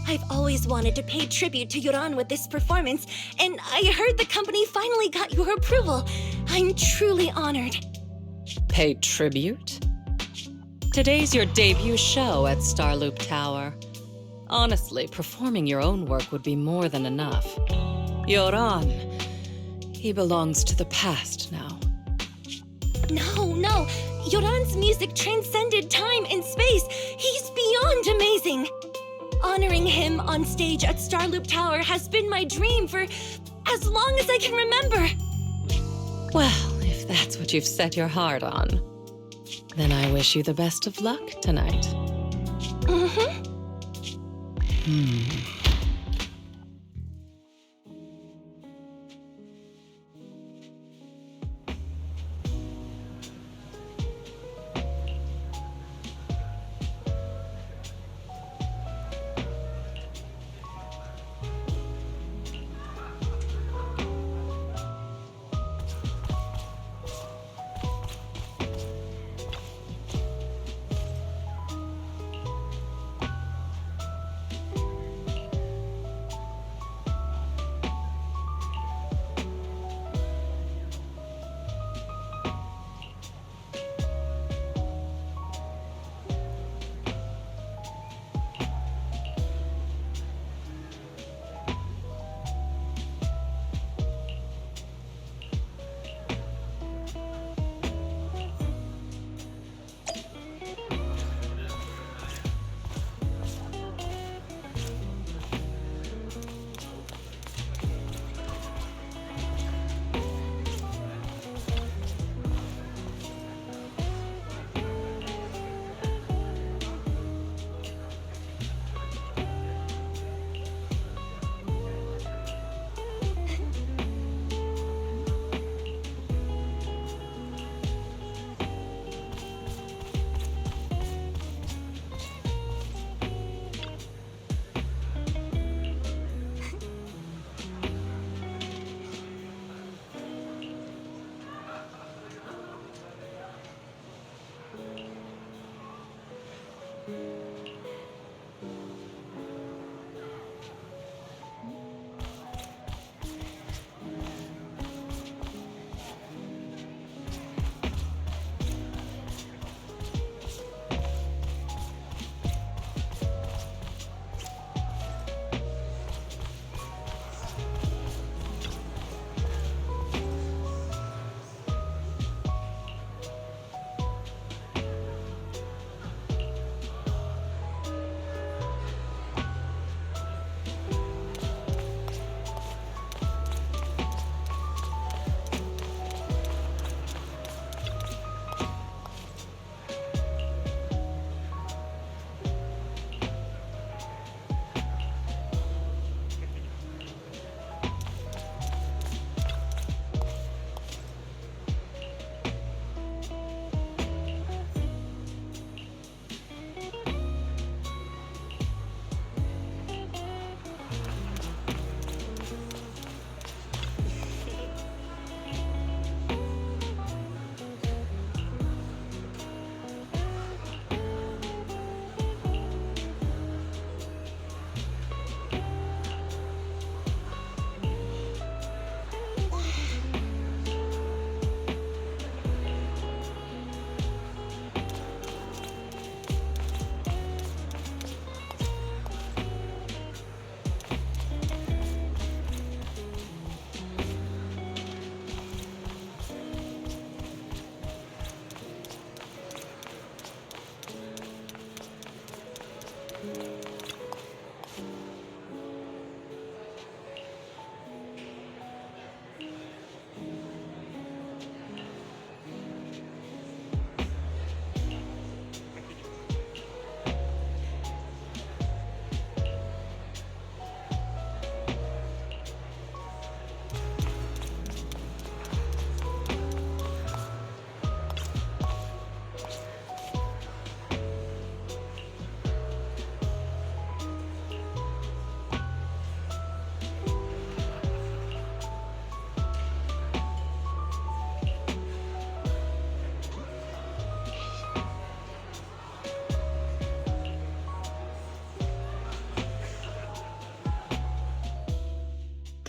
I've always wanted to pay tribute to Yoran with this performance, and I heard the company finally got your approval. I'm truly honored. Pay tribute? Today's your debut show at Starloop Tower. Honestly, performing your own work would be more than enough. Yoran, he belongs to the past now. No. Yoran's music transcended time and space. He's beyond amazing. Honoring him on stage at Starloop Tower has been my dream for as long as I can remember. Well, if that's what you've set your heart on, then I wish you the best of luck tonight. Mm-hmm.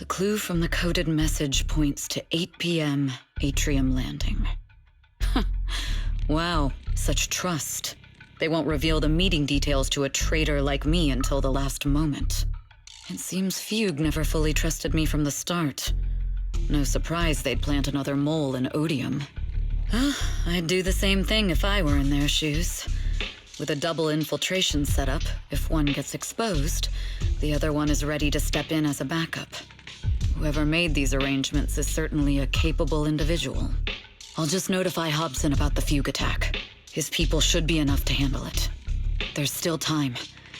clue from the coded message points to 8 p.m. Atrium Landing. Wow, such trust. They won't reveal the meeting details to a traitor like me until the last moment. It seems Fugue never fully trusted me from the start. No surprise they'd plant another mole in Odium. I'd do the same thing if I were in their shoes. With a double infiltration setup, if one gets exposed, the other one is ready to step in as a backup. Whoever made these arrangements is certainly a capable individual. I'll just notify Hobson about the Fugue attack. His people should be enough to handle it. There's still time.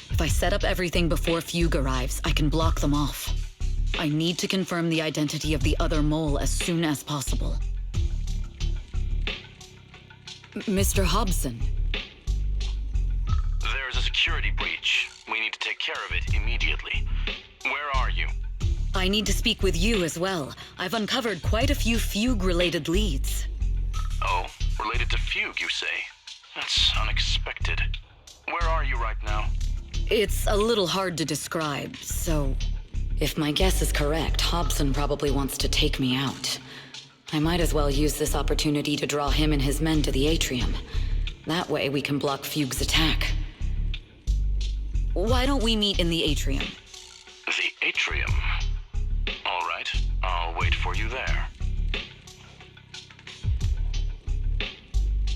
If I set up everything before Fugue arrives, I can block them off. I need to confirm the identity of the other mole as soon as possible. Mr. Hobson. There's a security breach. We need to take care of it immediately. Where are you? I need to speak with you as well. I've uncovered quite a few Fugue-related leads. Oh, related to Fugue, you say? That's unexpected. Where are you right now? It's a little hard to describe, so... If my guess is correct, Hobson probably wants to take me out. I might as well use this opportunity to draw him and his men to the atrium. That way we can block Fugue's attack. Why don't we meet in the atrium? The atrium? All right, I'll wait for you there.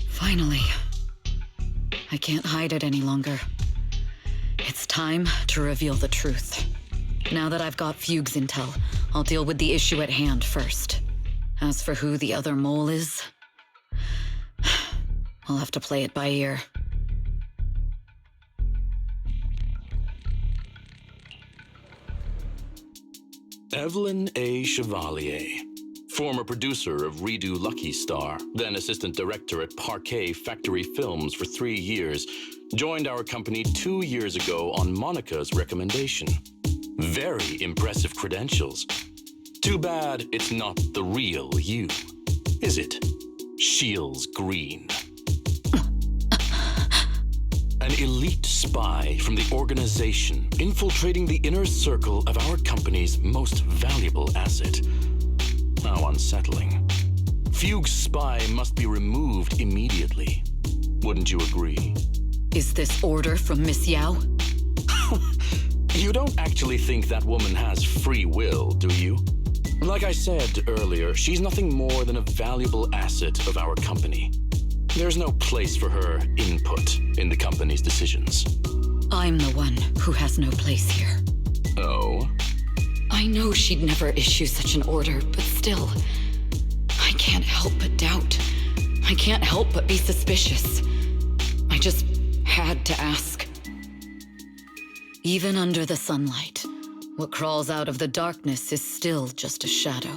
Finally. I can't hide it any longer. It's time to reveal the truth. Now that I've got Fugue's intel, I'll deal with the issue at hand first. As for who the other mole is, I'll have to play it by ear. Evelyn A. Chevalier, former producer of Redo Lucky Star, then assistant director at Parquet Factory Films for 3 years, joined our company 2 years ago on Monica's recommendation. Very impressive credentials. Too bad it's not the real you, is it? Shields Green. An elite spy from the organization infiltrating the inner circle of our company's most valuable asset. How unsettling. Fugue's spy must be removed immediately. Wouldn't you agree? Is this order from Miss Yao? You don't actually think that woman has free will, do you? Like I said earlier, she's nothing more than a valuable asset of our company. There's no place for her input in the company's decisions. I'm the one who has no place here. Oh? I know she'd never issue such an order, but still, I can't help but doubt. I can't help but be suspicious. I just had to ask. Even under the sunlight, what crawls out of the darkness is still just a shadow.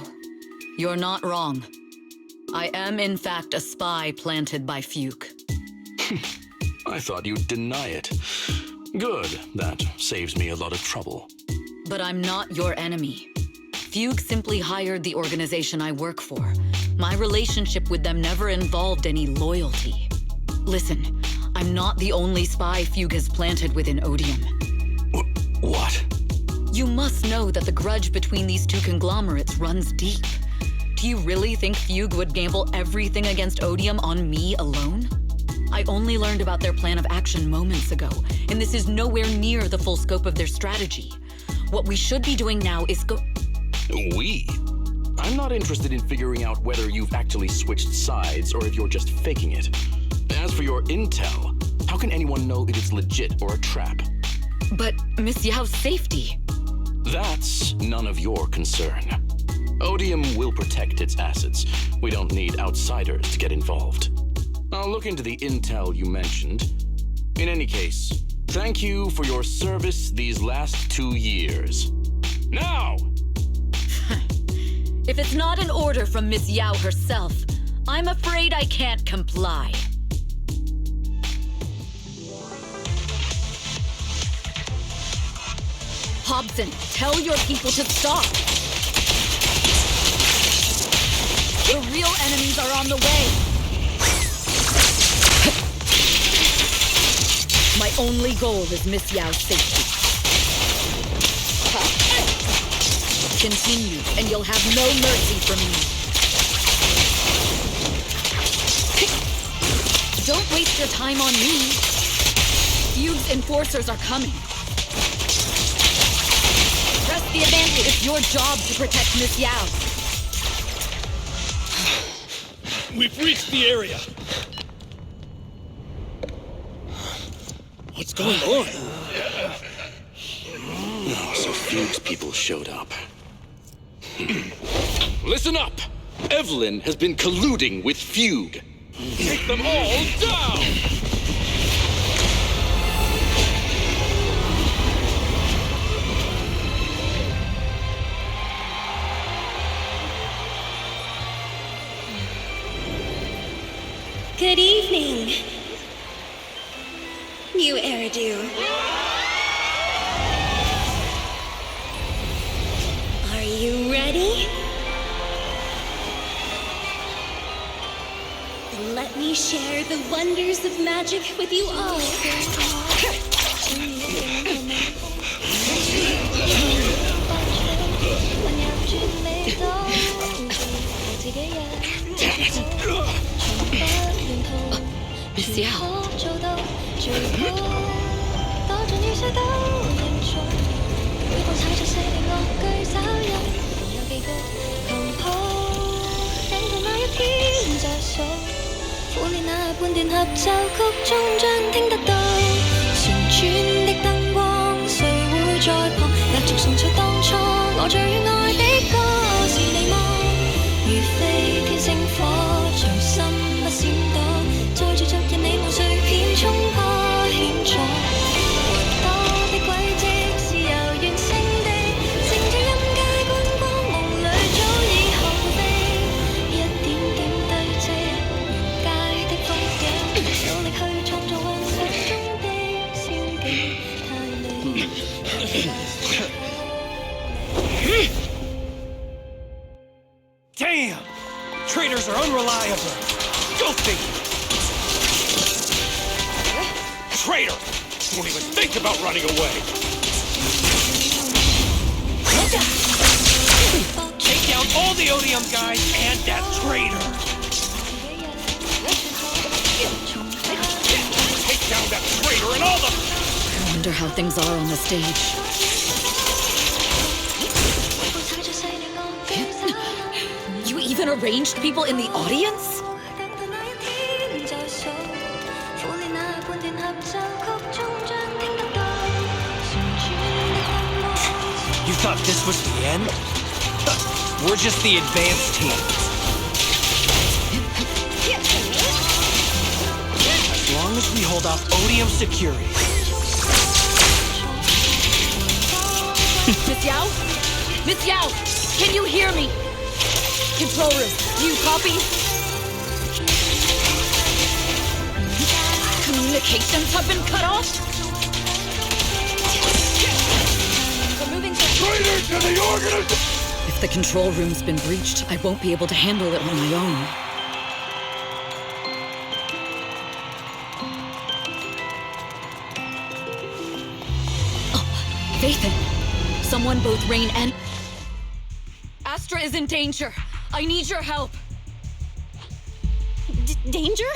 You're not wrong. I am, in fact, a spy planted by Fugue. I thought you'd deny it. Good, that saves me a lot of trouble. But I'm not your enemy. Fugue simply hired the organization I work for. My relationship with them never involved any loyalty. Listen, I'm not the only spy Fugue has planted within Odium. What? You must know that the grudge between these two conglomerates runs deep. Do you really think Fugue would gamble everything against Odium on me alone? I only learned about their plan of action moments ago, and this is nowhere near the full scope of their strategy. What we should be doing now is We? I'm not interested in figuring out whether you've actually switched sides or if you're just faking it. As for your intel, how can anyone know if it's legit or a trap? But Miss Yao's safety... That's none of your concern. Odium will protect its assets. We don't need outsiders to get involved. I'll look into the intel you mentioned. In any case, thank you for your service these last 2 years. Now! If it's not an order from Miss Yao herself, I'm afraid I can't comply. Hobson, tell your people to stop! The real enemies are on the way! My only goal is Miss Yao's safety. continue, and you'll have no mercy from me. Don't waste your time on me. Fugue's enforcers are coming. Press the advantage. It's your job to protect Miss Yao. We've reached the area. What's going on? Oh, so Fugue's people showed up. Listen up! Evelyn has been colluding with Fugue. Take them all down! Good evening, new Eridu. Are you ready? Then let me share the wonders of magic with you all. Miss Yao. Damn! Traitors are unreliable. Go figure. Traitor! Won't even think about running away. Take down all the Odium guys and that traitor. Take down that traitor and all the... I wonder how things are on the stage. You even arranged people in the audience? You thought this was the end? We're just the advanced team. As long as we hold off Odium security. Miss Yao? Miss Yao, can you hear me? Control room, do you copy? Communications have been cut off? Traitor to the organization! If the control room's been breached, I won't be able to handle it on my own. Oh, Vathan! Someone both Rain and... Astra is in danger. I need your help. Danger?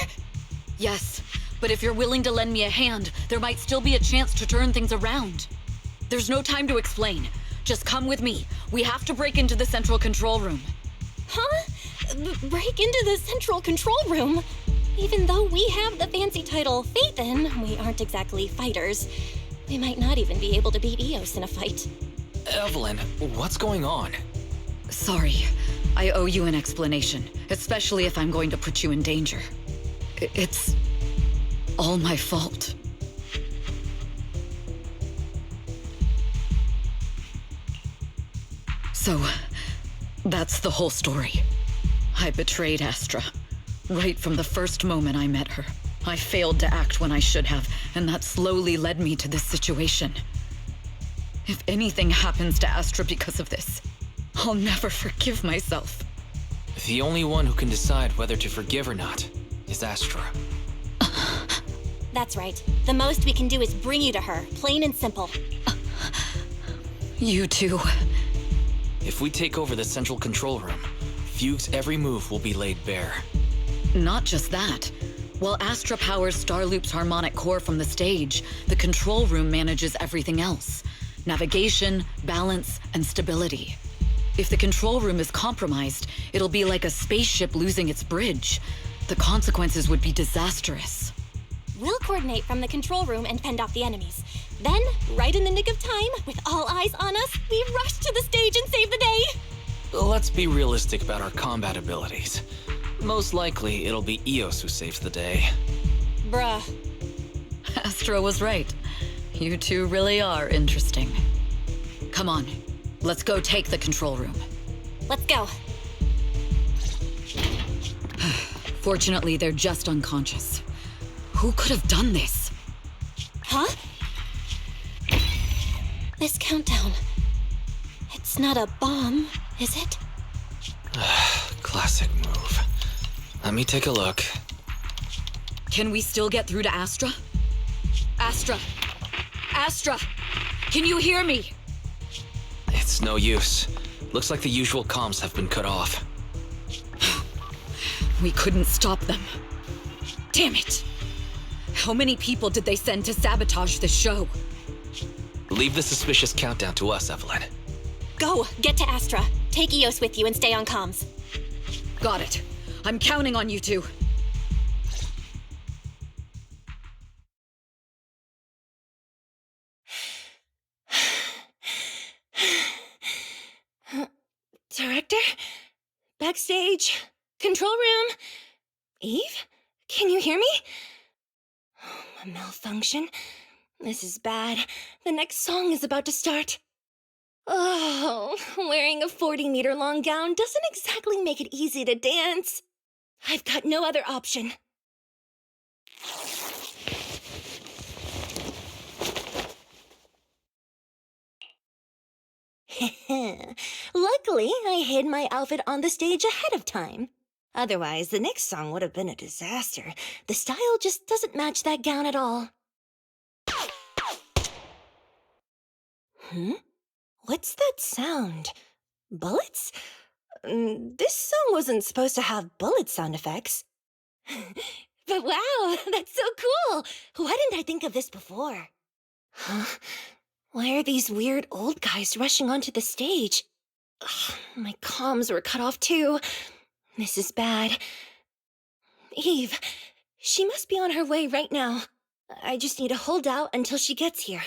Yes, but if you're willing to lend me a hand, there might still be a chance to turn things around. There's no time to explain. Just come with me. We have to break into the central control room. Huh? Break into the central control room? Even though we have the fancy title Phaethon, we aren't exactly fighters. We might not even be able to beat Eos in a fight. Evelyn, what's going on? Sorry. I owe you an explanation, especially if I'm going to put you in danger. It's all my fault. So, that's the whole story. I betrayed Astra. Right from the first moment I met her. I failed to act when I should have, and that slowly led me to this situation. If anything happens to Astra because of this, I'll never forgive myself. The only one who can decide whether to forgive or not is Astra. That's right. The most we can do is bring you to her, plain and simple. You too. If we take over the central control room, Fugue's every move will be laid bare. Not just that. While Astra powers Starloop's harmonic core from the stage, the control room manages everything else. Navigation, balance, and stability. If the control room is compromised, it'll be like a spaceship losing its bridge. The consequences would be disastrous. We'll coordinate from the control room and fend off the enemies. Then, right in the nick of time, with all eyes on us, we rush to the stage and save the day! Let's be realistic about our combat abilities. Most likely, it'll be Eos who saves the day. Bruh. Astra was right. You two really are interesting. Come on, let's go take the control room. Let's go. Fortunately, they're just unconscious. Who could have done this? Huh? This countdown. It's not a bomb, is it? Classic move. Let me take a look. Can we still get through to Astra? Astra! Astra! Can you hear me? It's no use. Looks like the usual comms have been cut off. We couldn't stop them. Damn it! How many people did they send to sabotage this show? Leave the suspicious countdown to us, Evelyn. Go! Get to Astra. Take Eos with you and stay on comms. Got it. I'm counting on you two. Director? Backstage? Control room? Eve? Can you hear me? A malfunction? This is bad. The next song is about to start. Oh, wearing a 40-meter-long gown doesn't exactly make it easy to dance. I've got no other option. Luckily, I hid my outfit on the stage ahead of time. Otherwise, the next song would have been a disaster. The style just doesn't match that gown at all. What's that sound? Bullets? This song wasn't supposed to have bullet sound effects. But wow, that's so cool! Why didn't I think of this before? Huh? Why are these weird old guys rushing onto the stage? Ugh, my comms were cut off too. This is bad. Eve, she must be on her way right now. I just need to hold out until she gets here.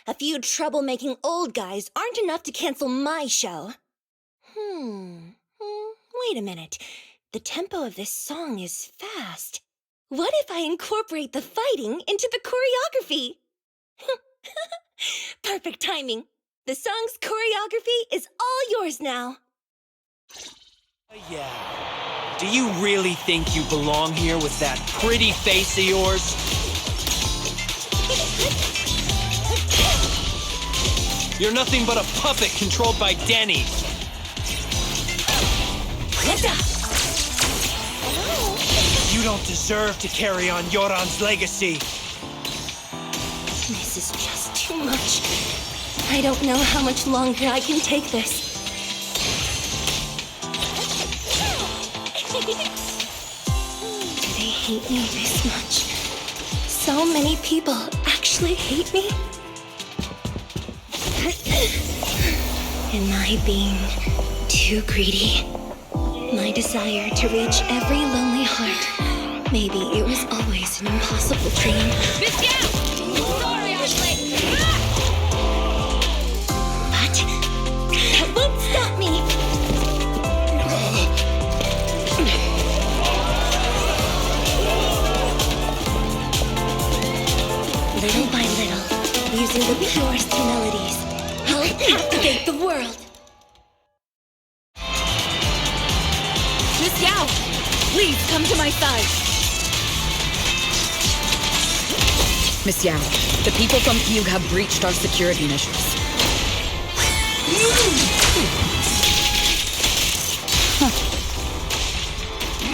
A few troublemaking old guys aren't enough to cancel my show. Wait a minute. The tempo of this song is fast. What if I incorporate the fighting into the choreography? Perfect timing. The song's choreography is all yours now. Yeah. Do you really think you belong here with that pretty face of yours? You're nothing but a puppet controlled by Denny. You don't deserve to carry on Yoran's legacy. This is just too much. I don't know how much longer I can take this. Do they hate me this much? So many people actually hate me? Am I being too greedy? My desire to reach every lonely heart. Maybe it was always an impossible dream. Sorry, Ashley! But that won't stop me! Little by little, using the purest melodies, I'll captivate the world. Miss Yao, please come to my side. Miss Yao, the people from Fugue have breached our security measures.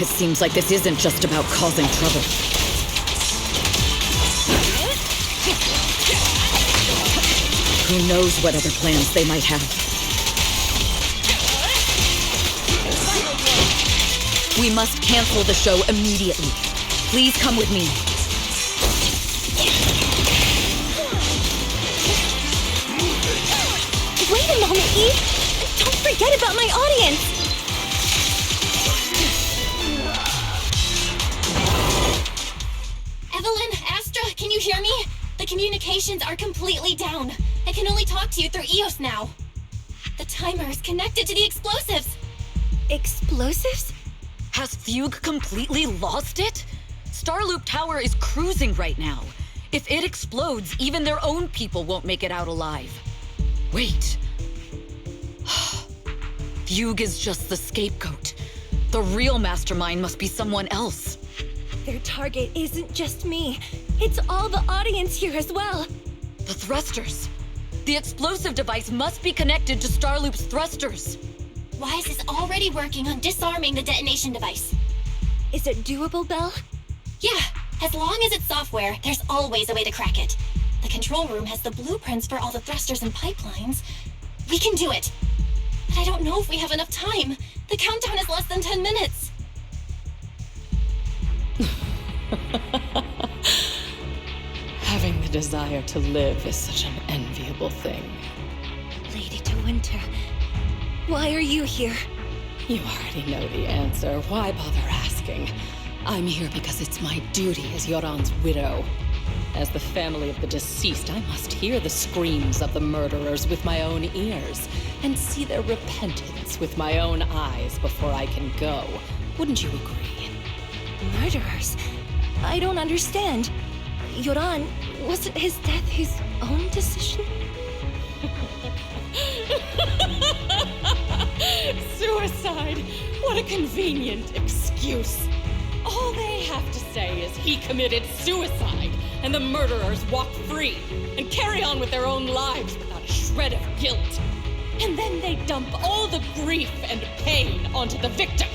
It seems like this isn't just about causing trouble. Who knows what other plans they might have. We must cancel the show immediately. Please come with me. Wait a moment, Eve! Don't forget about my audience! Evelyn, Astra, can you hear me? The communications are completely down. I can only talk to you through EOS now. The timer is connected to the explosives. Explosives? Has Fugue completely lost it? Starloop Tower is cruising right now. If it explodes, even their own people won't make it out alive. Wait. Fugue is just the scapegoat. The real mastermind must be someone else. Their target isn't just me. It's all the audience here as well. The thrusters. The explosive device must be connected to Starloop's thrusters. Wise is already working on disarming the detonation device. Is it doable, Belle? Yeah, as long as it's software, there's always a way to crack it. The control room has the blueprints for all the thrusters and pipelines. We can do it. But I don't know if we have enough time. The countdown is less than 10 minutes. Having the desire to live is such an enviable thing. Lady De Winter, why are you here? You already know the answer. Why bother asking? I'm here because it's my duty as Yoran's widow. As the family of the deceased, I must hear the screams of the murderers with my own ears and see their repentance with my own eyes before I can go. Wouldn't you agree? Murderers? I don't understand. Yoran, wasn't his death his own decision? Suicide! What a convenient excuse. All they have to say is he committed suicide, and the murderers walk free and carry on with their own lives without a shred of guilt. And then they dump all the grief and pain onto the victim.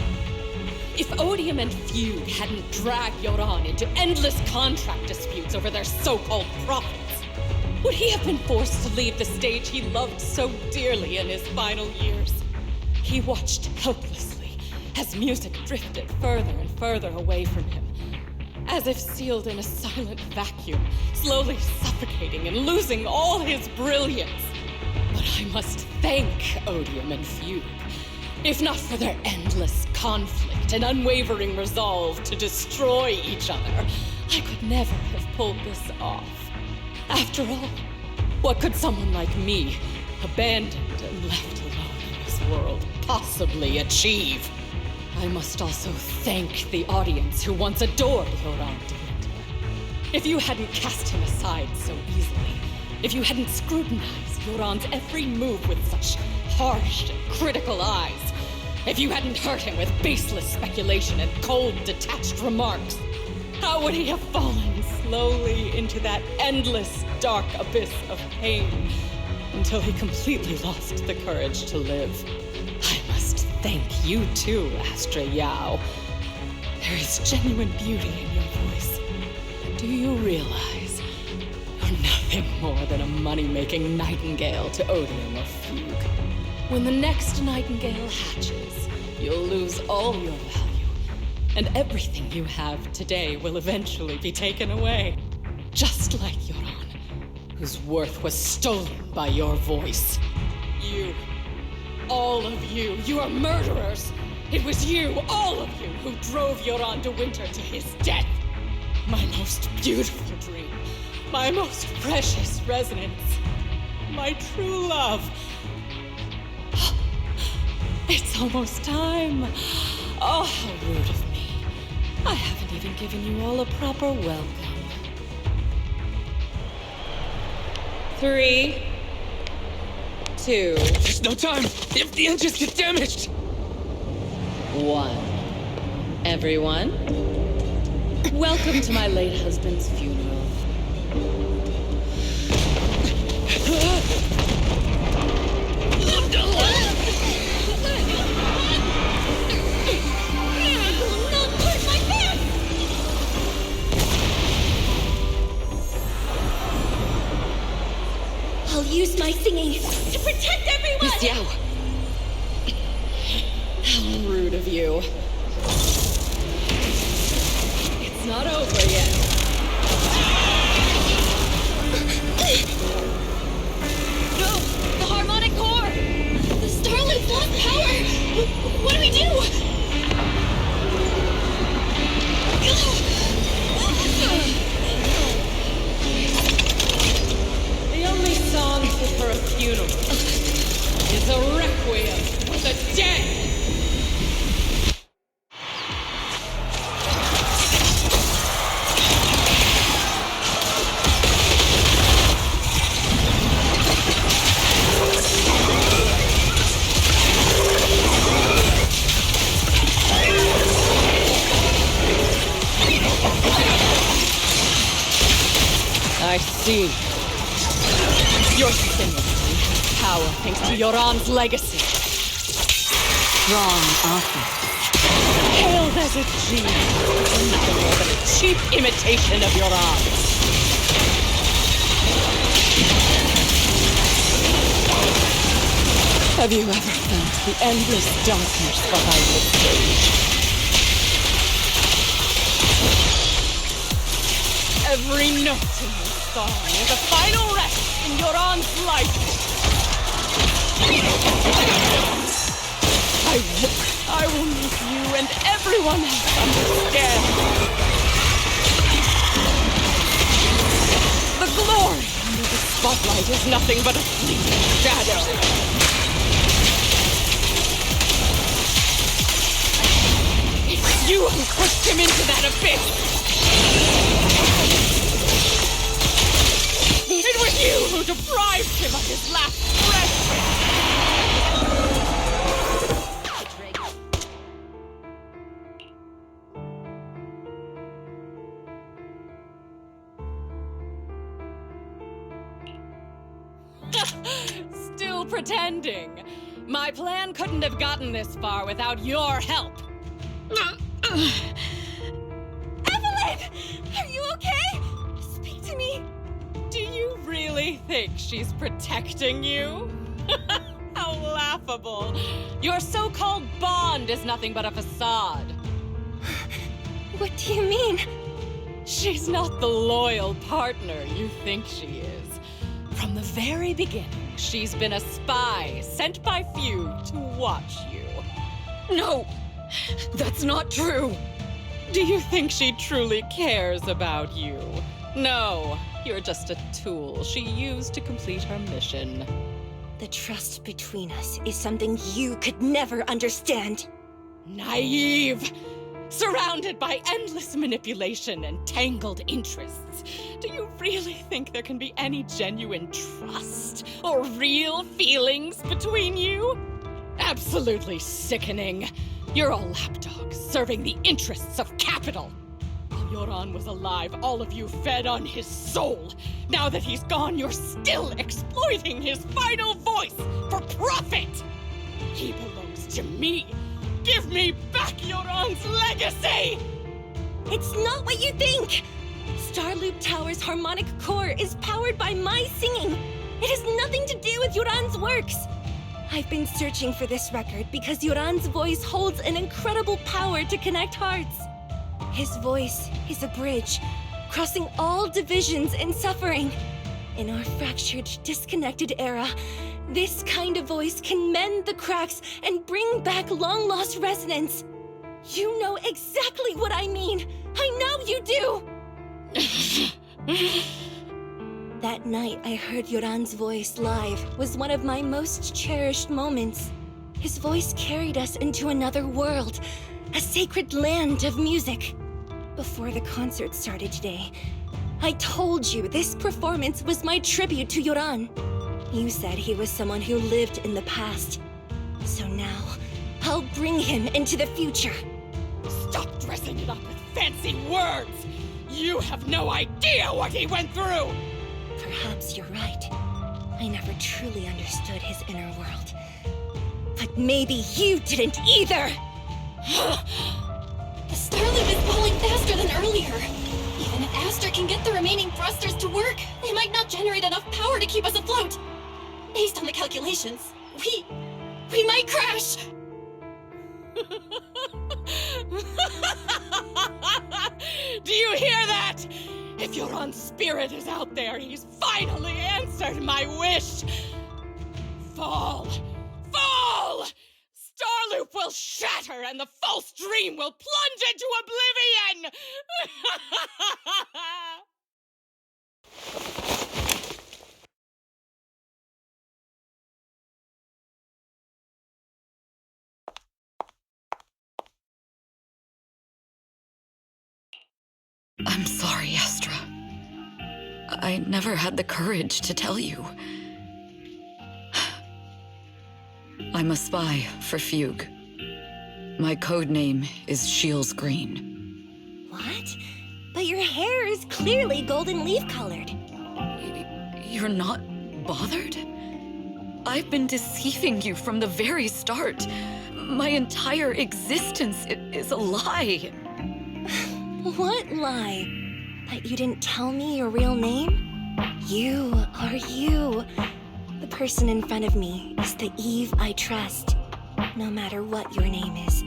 If Odium and Fugue hadn't dragged Yoran into endless contract disputes over their so-called profits, would he have been forced to leave the stage he loved so dearly in his final years? He watched helplessly as music drifted further and further away from him, as if sealed in a silent vacuum, slowly suffocating and losing all his brilliance. But I must thank Odium and Fugue. If not for their endless conflict and unwavering resolve to destroy each other, I could never have pulled this off. After all, what could someone like me, abandoned and left alone in this world, possibly achieve? I must also thank the audience who once adored Yoran de Winter. If you hadn't cast him aside so easily, if you hadn't scrutinized Yoran's every move with such harsh and critical eyes, if you hadn't hurt him with baseless speculation and cold, detached remarks, how would he have fallen slowly into that endless, dark abyss of pain until he completely lost the courage to live? I must thank you too, Astra Yao. There is genuine beauty in your voice. But do you realize you're nothing more than a money-making nightingale to Odium or Fugue? When the next nightingale hatches, you'll lose all your value, and everything you have today will eventually be taken away. Just like Yoran, whose worth was stolen by your voice. You, all of you, you are murderers! It was you, all of you, who drove Yoran de Winter to his death! My most beautiful dream, my most precious resonance, my true love. It's almost time. Oh, how rude of me. I haven't even given you all a proper welcome. 3, 2... There's no time! If the engines get damaged! 1. Everyone, welcome to my late husband's funeral. I'll use my singing to protect everyone! Miss Yao! How rude of you. not over yet. No! The harmonic core! The Starloop lost power! What do we do? The only song fit for a funeral is a requiem for the dead! I see. Your simulation has power thanks to Yoran's legacy. Strong offense. Hailed as a genius, nothing more than a cheap imitation of Yoran. Have you ever felt the endless darkness behind the stage? Every note in your song is a final rest in Yoran's life. I will make you and everyone else understand. The glory under the spotlight is nothing but a fleeting shadow. It's you who pushed him into that abyss. It was you who deprived him of his last breath! Still pretending. My plan couldn't have gotten this far without your help. Evelyn! Are you okay? Speak to me. Do you really think she's protecting you? How laughable. Your so-called bond is nothing but a facade. What do you mean? She's not the loyal partner you think she is. From the very beginning, she's been a spy sent by few to watch you. No, that's not true. Do you think she truly cares about you? No, you're just a tool she used to complete her mission. The trust between us is something you could never understand. Naive! Surrounded by endless manipulation and tangled interests. Do you really think there can be any genuine trust or real feelings between you? Absolutely sickening. You're a lapdog serving the interests of capital. While Yoran was alive, all of you fed on his soul. Now that he's gone, you're still exploiting his final voice for profit. He belongs to me. Give me back Yoran's legacy! It's not what you think! Starloop Tower's harmonic core is powered by my singing. It has nothing to do with Yoran's works. I've been searching for this record because Yoran's voice holds an incredible power to connect hearts. His voice is a bridge, crossing all divisions and suffering. In our fractured, disconnected era, this kind of voice can mend the cracks and bring back long-lost resonance. You know exactly what I mean. I know you do! That night I heard Yoran's voice live was one of my most cherished moments. His voice carried us into another world, a sacred land of music. Before the concert started today, I told you this performance was my tribute to Yoran. You said he was someone who lived in the past. So now, I'll bring him into the future. Stop dressing it up with fancy words! You have no idea what he went through! Perhaps you're right. I never truly understood his inner world. But maybe you didn't either! The Starloop is falling faster than earlier. Even if Astra can get the remaining thrusters to work, they might not generate enough power to keep us afloat. Based on the calculations, we might crash! Do you hear that? If Yoran's spirit is out there, he's finally answered my wish. Fall! Fall! Starloop will shatter and the false dream will plunge into oblivion! I'm sorry, Astra. I never had the courage to tell you. I'm a spy for Fugue. My code name is Shields Green. What? But your hair is clearly golden leaf colored. You're not bothered? I've been deceiving you from the very start. My entire existence is a lie. What lie? That you didn't tell me your real name? You are you. The person in front of me is the Eve I trust. No matter what your name is.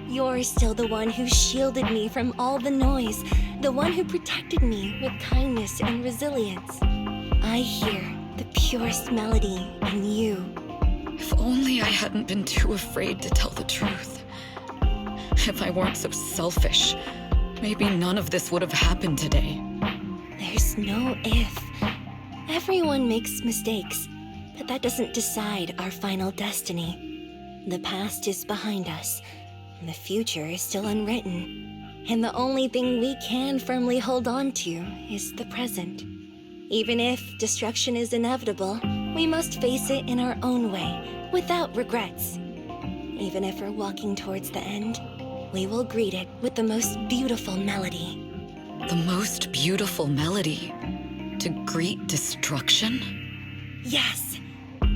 You're still the one who shielded me from all the noise. The one who protected me with kindness and resilience. I hear the purest melody in you. If only I hadn't been too afraid to tell the truth. If I weren't so selfish, maybe none of this would have happened today. There's no if. Everyone makes mistakes, but that doesn't decide our final destiny. The past is behind us, and the future is still unwritten. And the only thing we can firmly hold on to is the present. Even if destruction is inevitable, we must face it in our own way, without regrets. Even if we're walking towards the end, we will greet it with the most beautiful melody. The most beautiful melody? To greet destruction? Yes,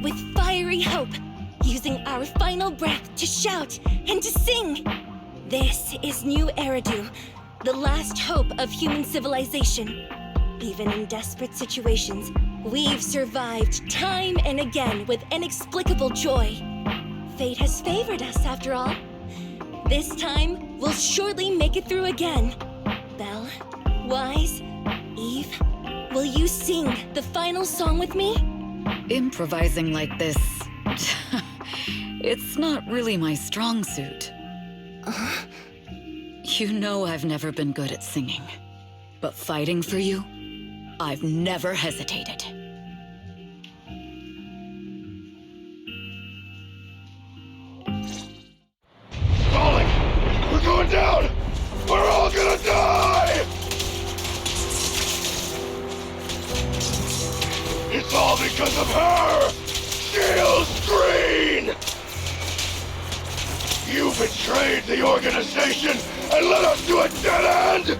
with fiery hope, using our final breath to shout and to sing. This is New Eridu, the last hope of human civilization. Even in desperate situations, we've survived time and again with inexplicable joy. Fate has favored us after all. This time, we'll surely make it through again. Belle, Wise, Eve, will you sing the final song with me? Improvising like this... it's not really my strong suit. You know I've never been good at singing. But fighting for you, I've never hesitated. Falling! We're going down! We're all gonna die! It's all because of her! Shields Green! You betrayed the organization and led us to a dead end!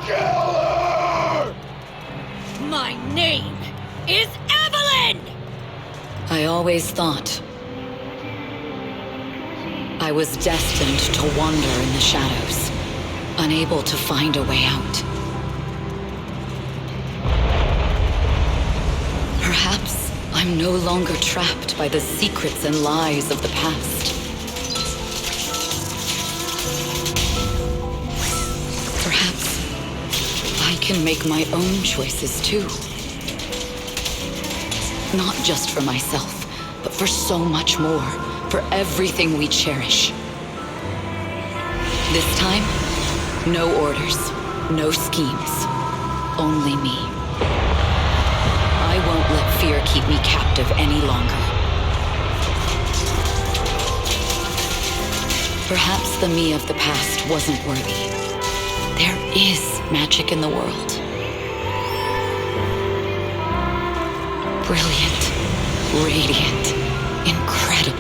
Kill her! My name is Evelyn! I always thought I was destined to wander in the shadows, unable to find a way out. Perhaps I'm no longer trapped by the secrets and lies of the past. Perhaps I can make my own choices too. Not just for myself, but for so much more, for everything we cherish. This time, no orders, no schemes, only me. I won't let fear keep me captive any longer. Perhaps the me of the past wasn't worthy. There is magic in the world. Brilliant, radiant, incredible.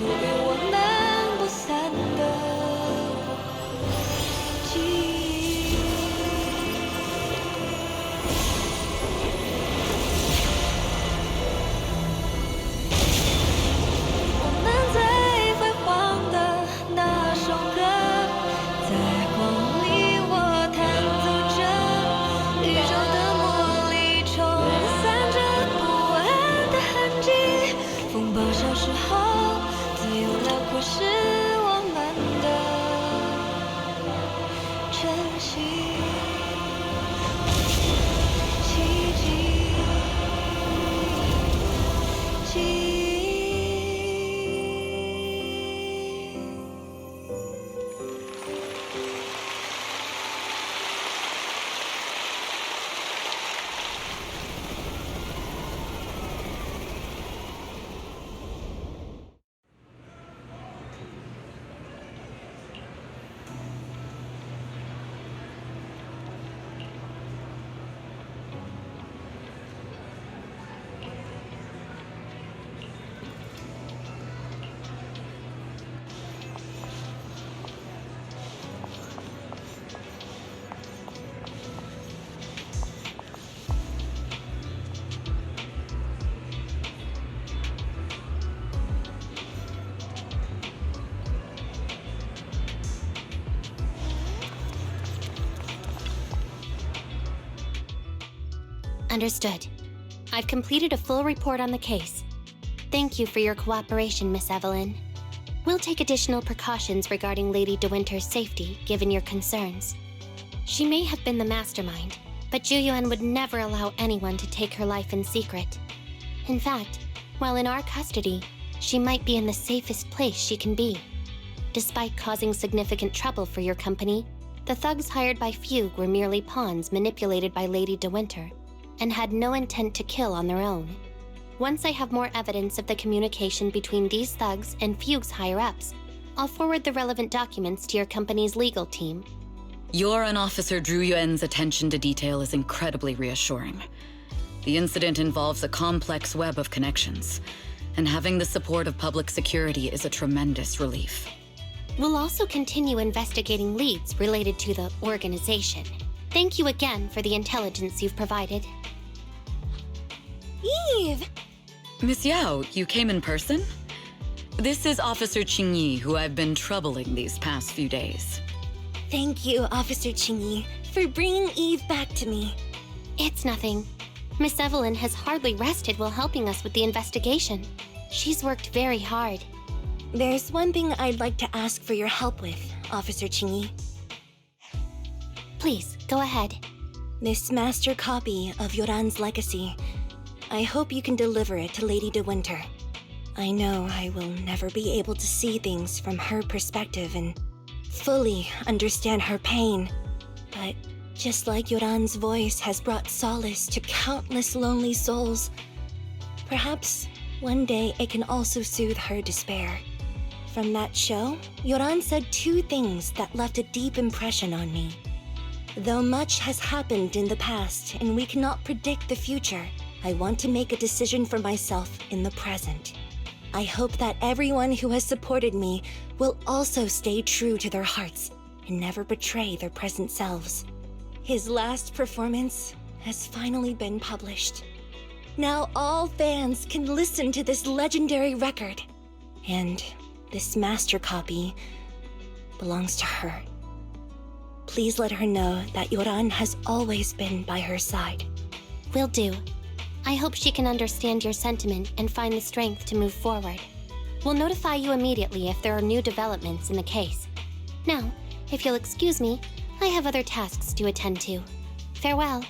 属于我们不散的记忆。我们最辉煌的那首歌，在光里我弹奏着，宇宙的魔力冲散着不安的痕迹。风暴消失后，自由辽阔是我们的晨曦，奇迹，记忆。Understood. I've completed a full report on the case. Thank you for your cooperation, Miss Evelyn. We'll take additional precautions regarding Lady De Winter's safety, given your concerns. She may have been the mastermind, but Juyuan would never allow anyone to take her life in secret. In fact, while in our custody, she might be in the safest place she can be. Despite causing significant trouble for your company, the thugs hired by Fugue were merely pawns manipulated by Lady De Winter, and had no intent to kill on their own. Once I have more evidence of the communication between these thugs and Fugue's higher-ups, I'll forward the relevant documents to your company's legal team. Your and Officer Zhu Yuan's attention to detail is incredibly reassuring. The incident involves a complex web of connections, and having the support of public security is a tremendous relief. We'll also continue investigating leads related to the organization. Thank you again for the intelligence you've provided. Eve! Miss Yao, you came in person? This is Officer Qingyi, who I've been troubling these past few days. Thank you, Officer Qingyi, for bringing Eve back to me. It's nothing. Miss Evelyn has hardly rested while helping us with the investigation. She's worked very hard. There's one thing I'd like to ask for your help with, Officer Qingyi. Please, go ahead. This master copy of Yoran's legacy. I hope you can deliver it to Lady De Winter. I know I will never be able to see things from her perspective and fully understand her pain. But just like Yoran's voice has brought solace to countless lonely souls, perhaps one day it can also soothe her despair. From that show, Yoran said two things that left a deep impression on me. Though much has happened in the past and we cannot predict the future, I want to make a decision for myself in the present. I hope that everyone who has supported me will also stay true to their hearts and never betray their present selves. His last performance has finally been published. Now all fans can listen to this legendary record. And this master copy belongs to her. Please let her know that Yoran has always been by her side. Will do. I hope she can understand your sentiment and find the strength to move forward. We'll notify you immediately if there are new developments in the case. Now, if you'll excuse me, I have other tasks to attend to. Farewell.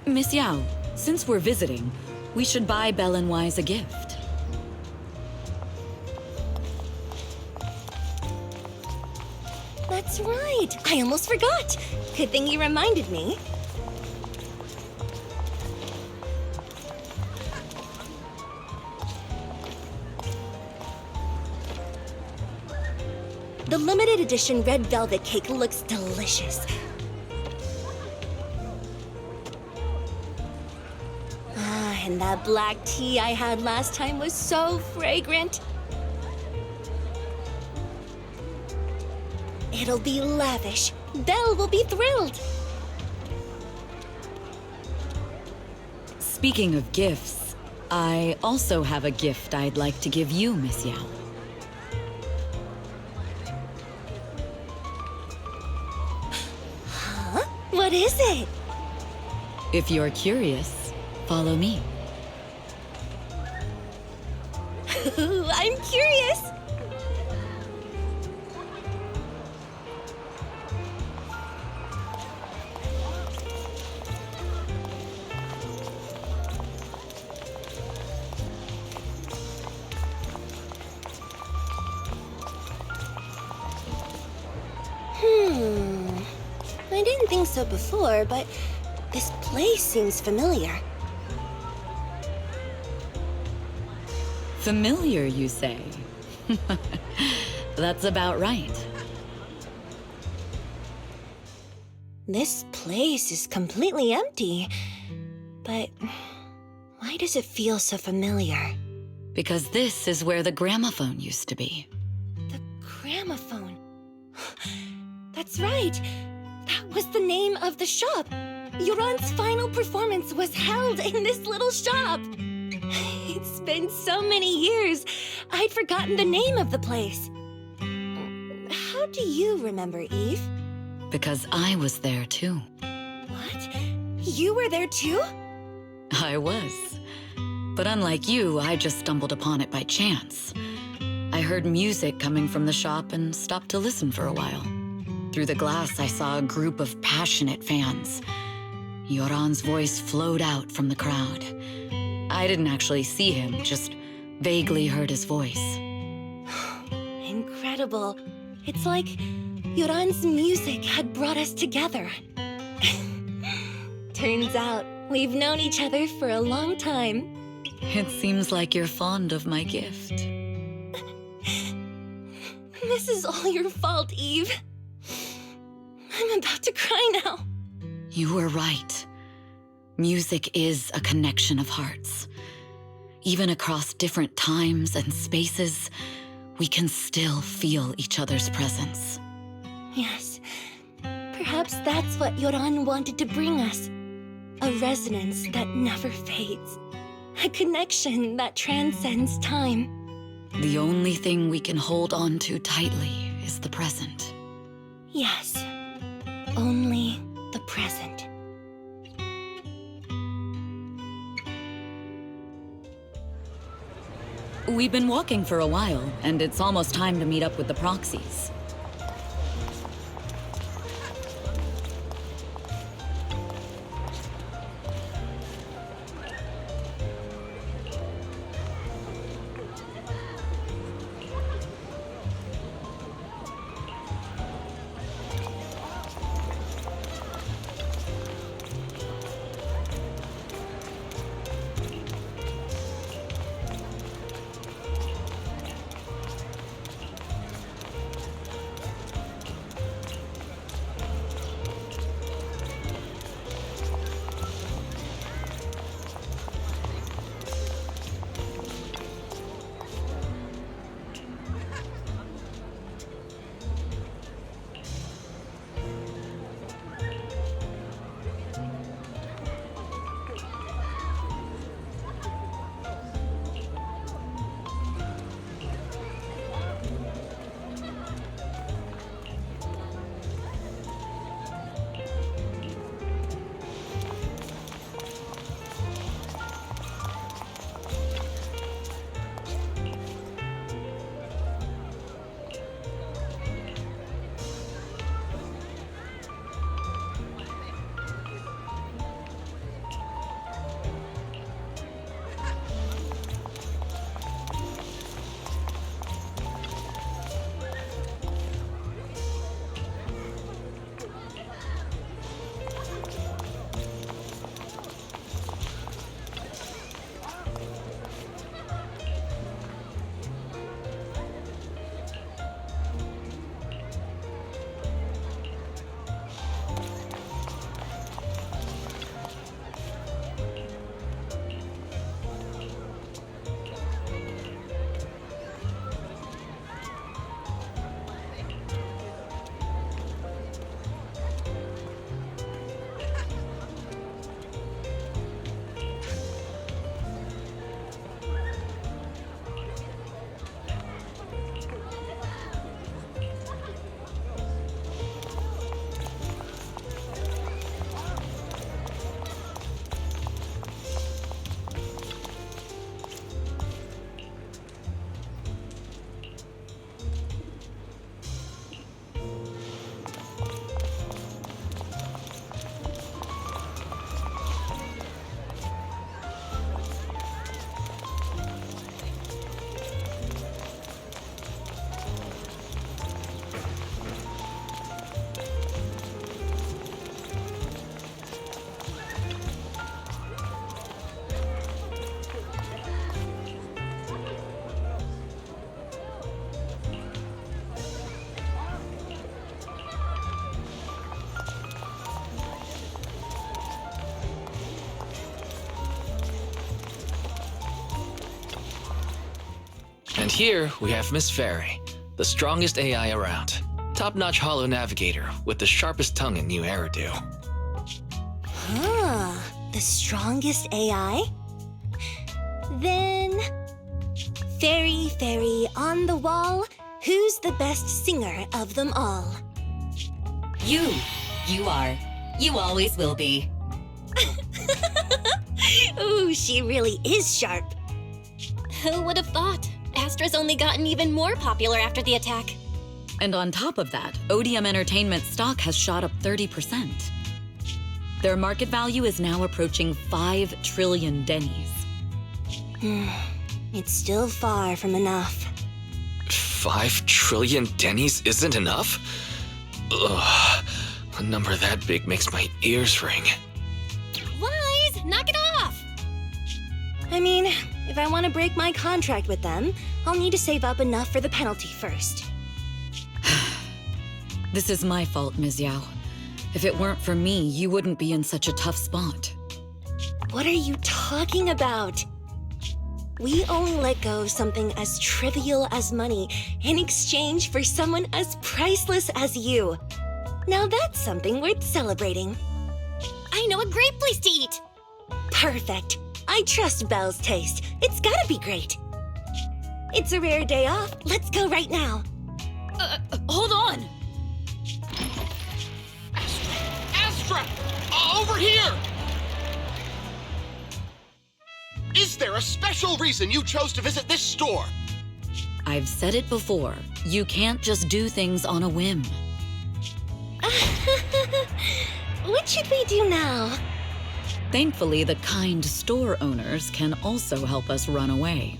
Miss Yao, since we're visiting, we should buy Belle and Wise a gift. That's right. I almost forgot. Good thing you reminded me. The limited edition red velvet cake looks delicious. Ah, and that black tea I had last time was so fragrant. It'll be lavish. Belle will be thrilled. Speaking of gifts, I also have a gift I'd like to give you, Miss Yao. Huh? What is it? If you're curious, follow me. I'm curious. I didn't think so before, but this place seems familiar. Familiar, you say? That's about right. This place is completely empty. But why does it feel so familiar? Because this is where the gramophone used to be. The gramophone. That's right. That was the name of the shop. Yoran's final performance was held in this little shop. It's been so many years, I'd forgotten the name of the place. How do you remember, Eve? Because I was there too. What? You were there too? I was. But unlike you, I just stumbled upon it by chance. I heard music coming from the shop and stopped to listen for a while. Through the glass, I saw a group of passionate fans. Yoran's voice flowed out from the crowd. I didn't actually see him, just vaguely heard his voice. Incredible. It's like Yoran's music had brought us together. Turns out, we've known each other for a long time. It seems like you're fond of my gift. This is all your fault, Eve. I'm about to cry now. You were right. Music is a connection of hearts. Even across different times and spaces, we can still feel each other's presence. Yes. Perhaps that's what Yoran wanted to bring us. A resonance that never fades. A connection that transcends time. The only thing we can hold on to tightly is the present. Yes. Only the present. We've been walking for a while, and it's almost time to meet up with the proxies. And here we have Miss Fairy, the strongest AI around. Top-notch holo navigator with the sharpest tongue in New Eridu. Huh, the strongest AI? Then... Fairy, fairy, on the wall, who's the best singer of them all? You. You are. You always will be. Ooh, she really is sharp. Who would have thought? Astra's only gotten even more popular after the attack. And on top of that, Odium Entertainment stock has shot up 30%. Their market value is now approaching 5 trillion dennies. It's still far from enough. 5 trillion dennies isn't enough? Ugh, a number that big makes my ears ring. Wise, knock it off! I mean, if I want to break my contract with them, I'll need to save up enough for the penalty first. This is my fault, Ms. Yao. If it weren't for me, you wouldn't be in such a tough spot. What are you talking about? We only let go of something as trivial as money in exchange for someone as priceless as you. Now that's something worth celebrating. I know a great place to eat! Perfect. I trust Belle's taste. It's gotta be great. It's a rare day off. Let's go right now. Hold on! Astra! Over here! Is there a special reason you chose to visit this store? I've said it before. You can't just do things on a whim. What should we do now? Thankfully, the kind store owners can also help us run away.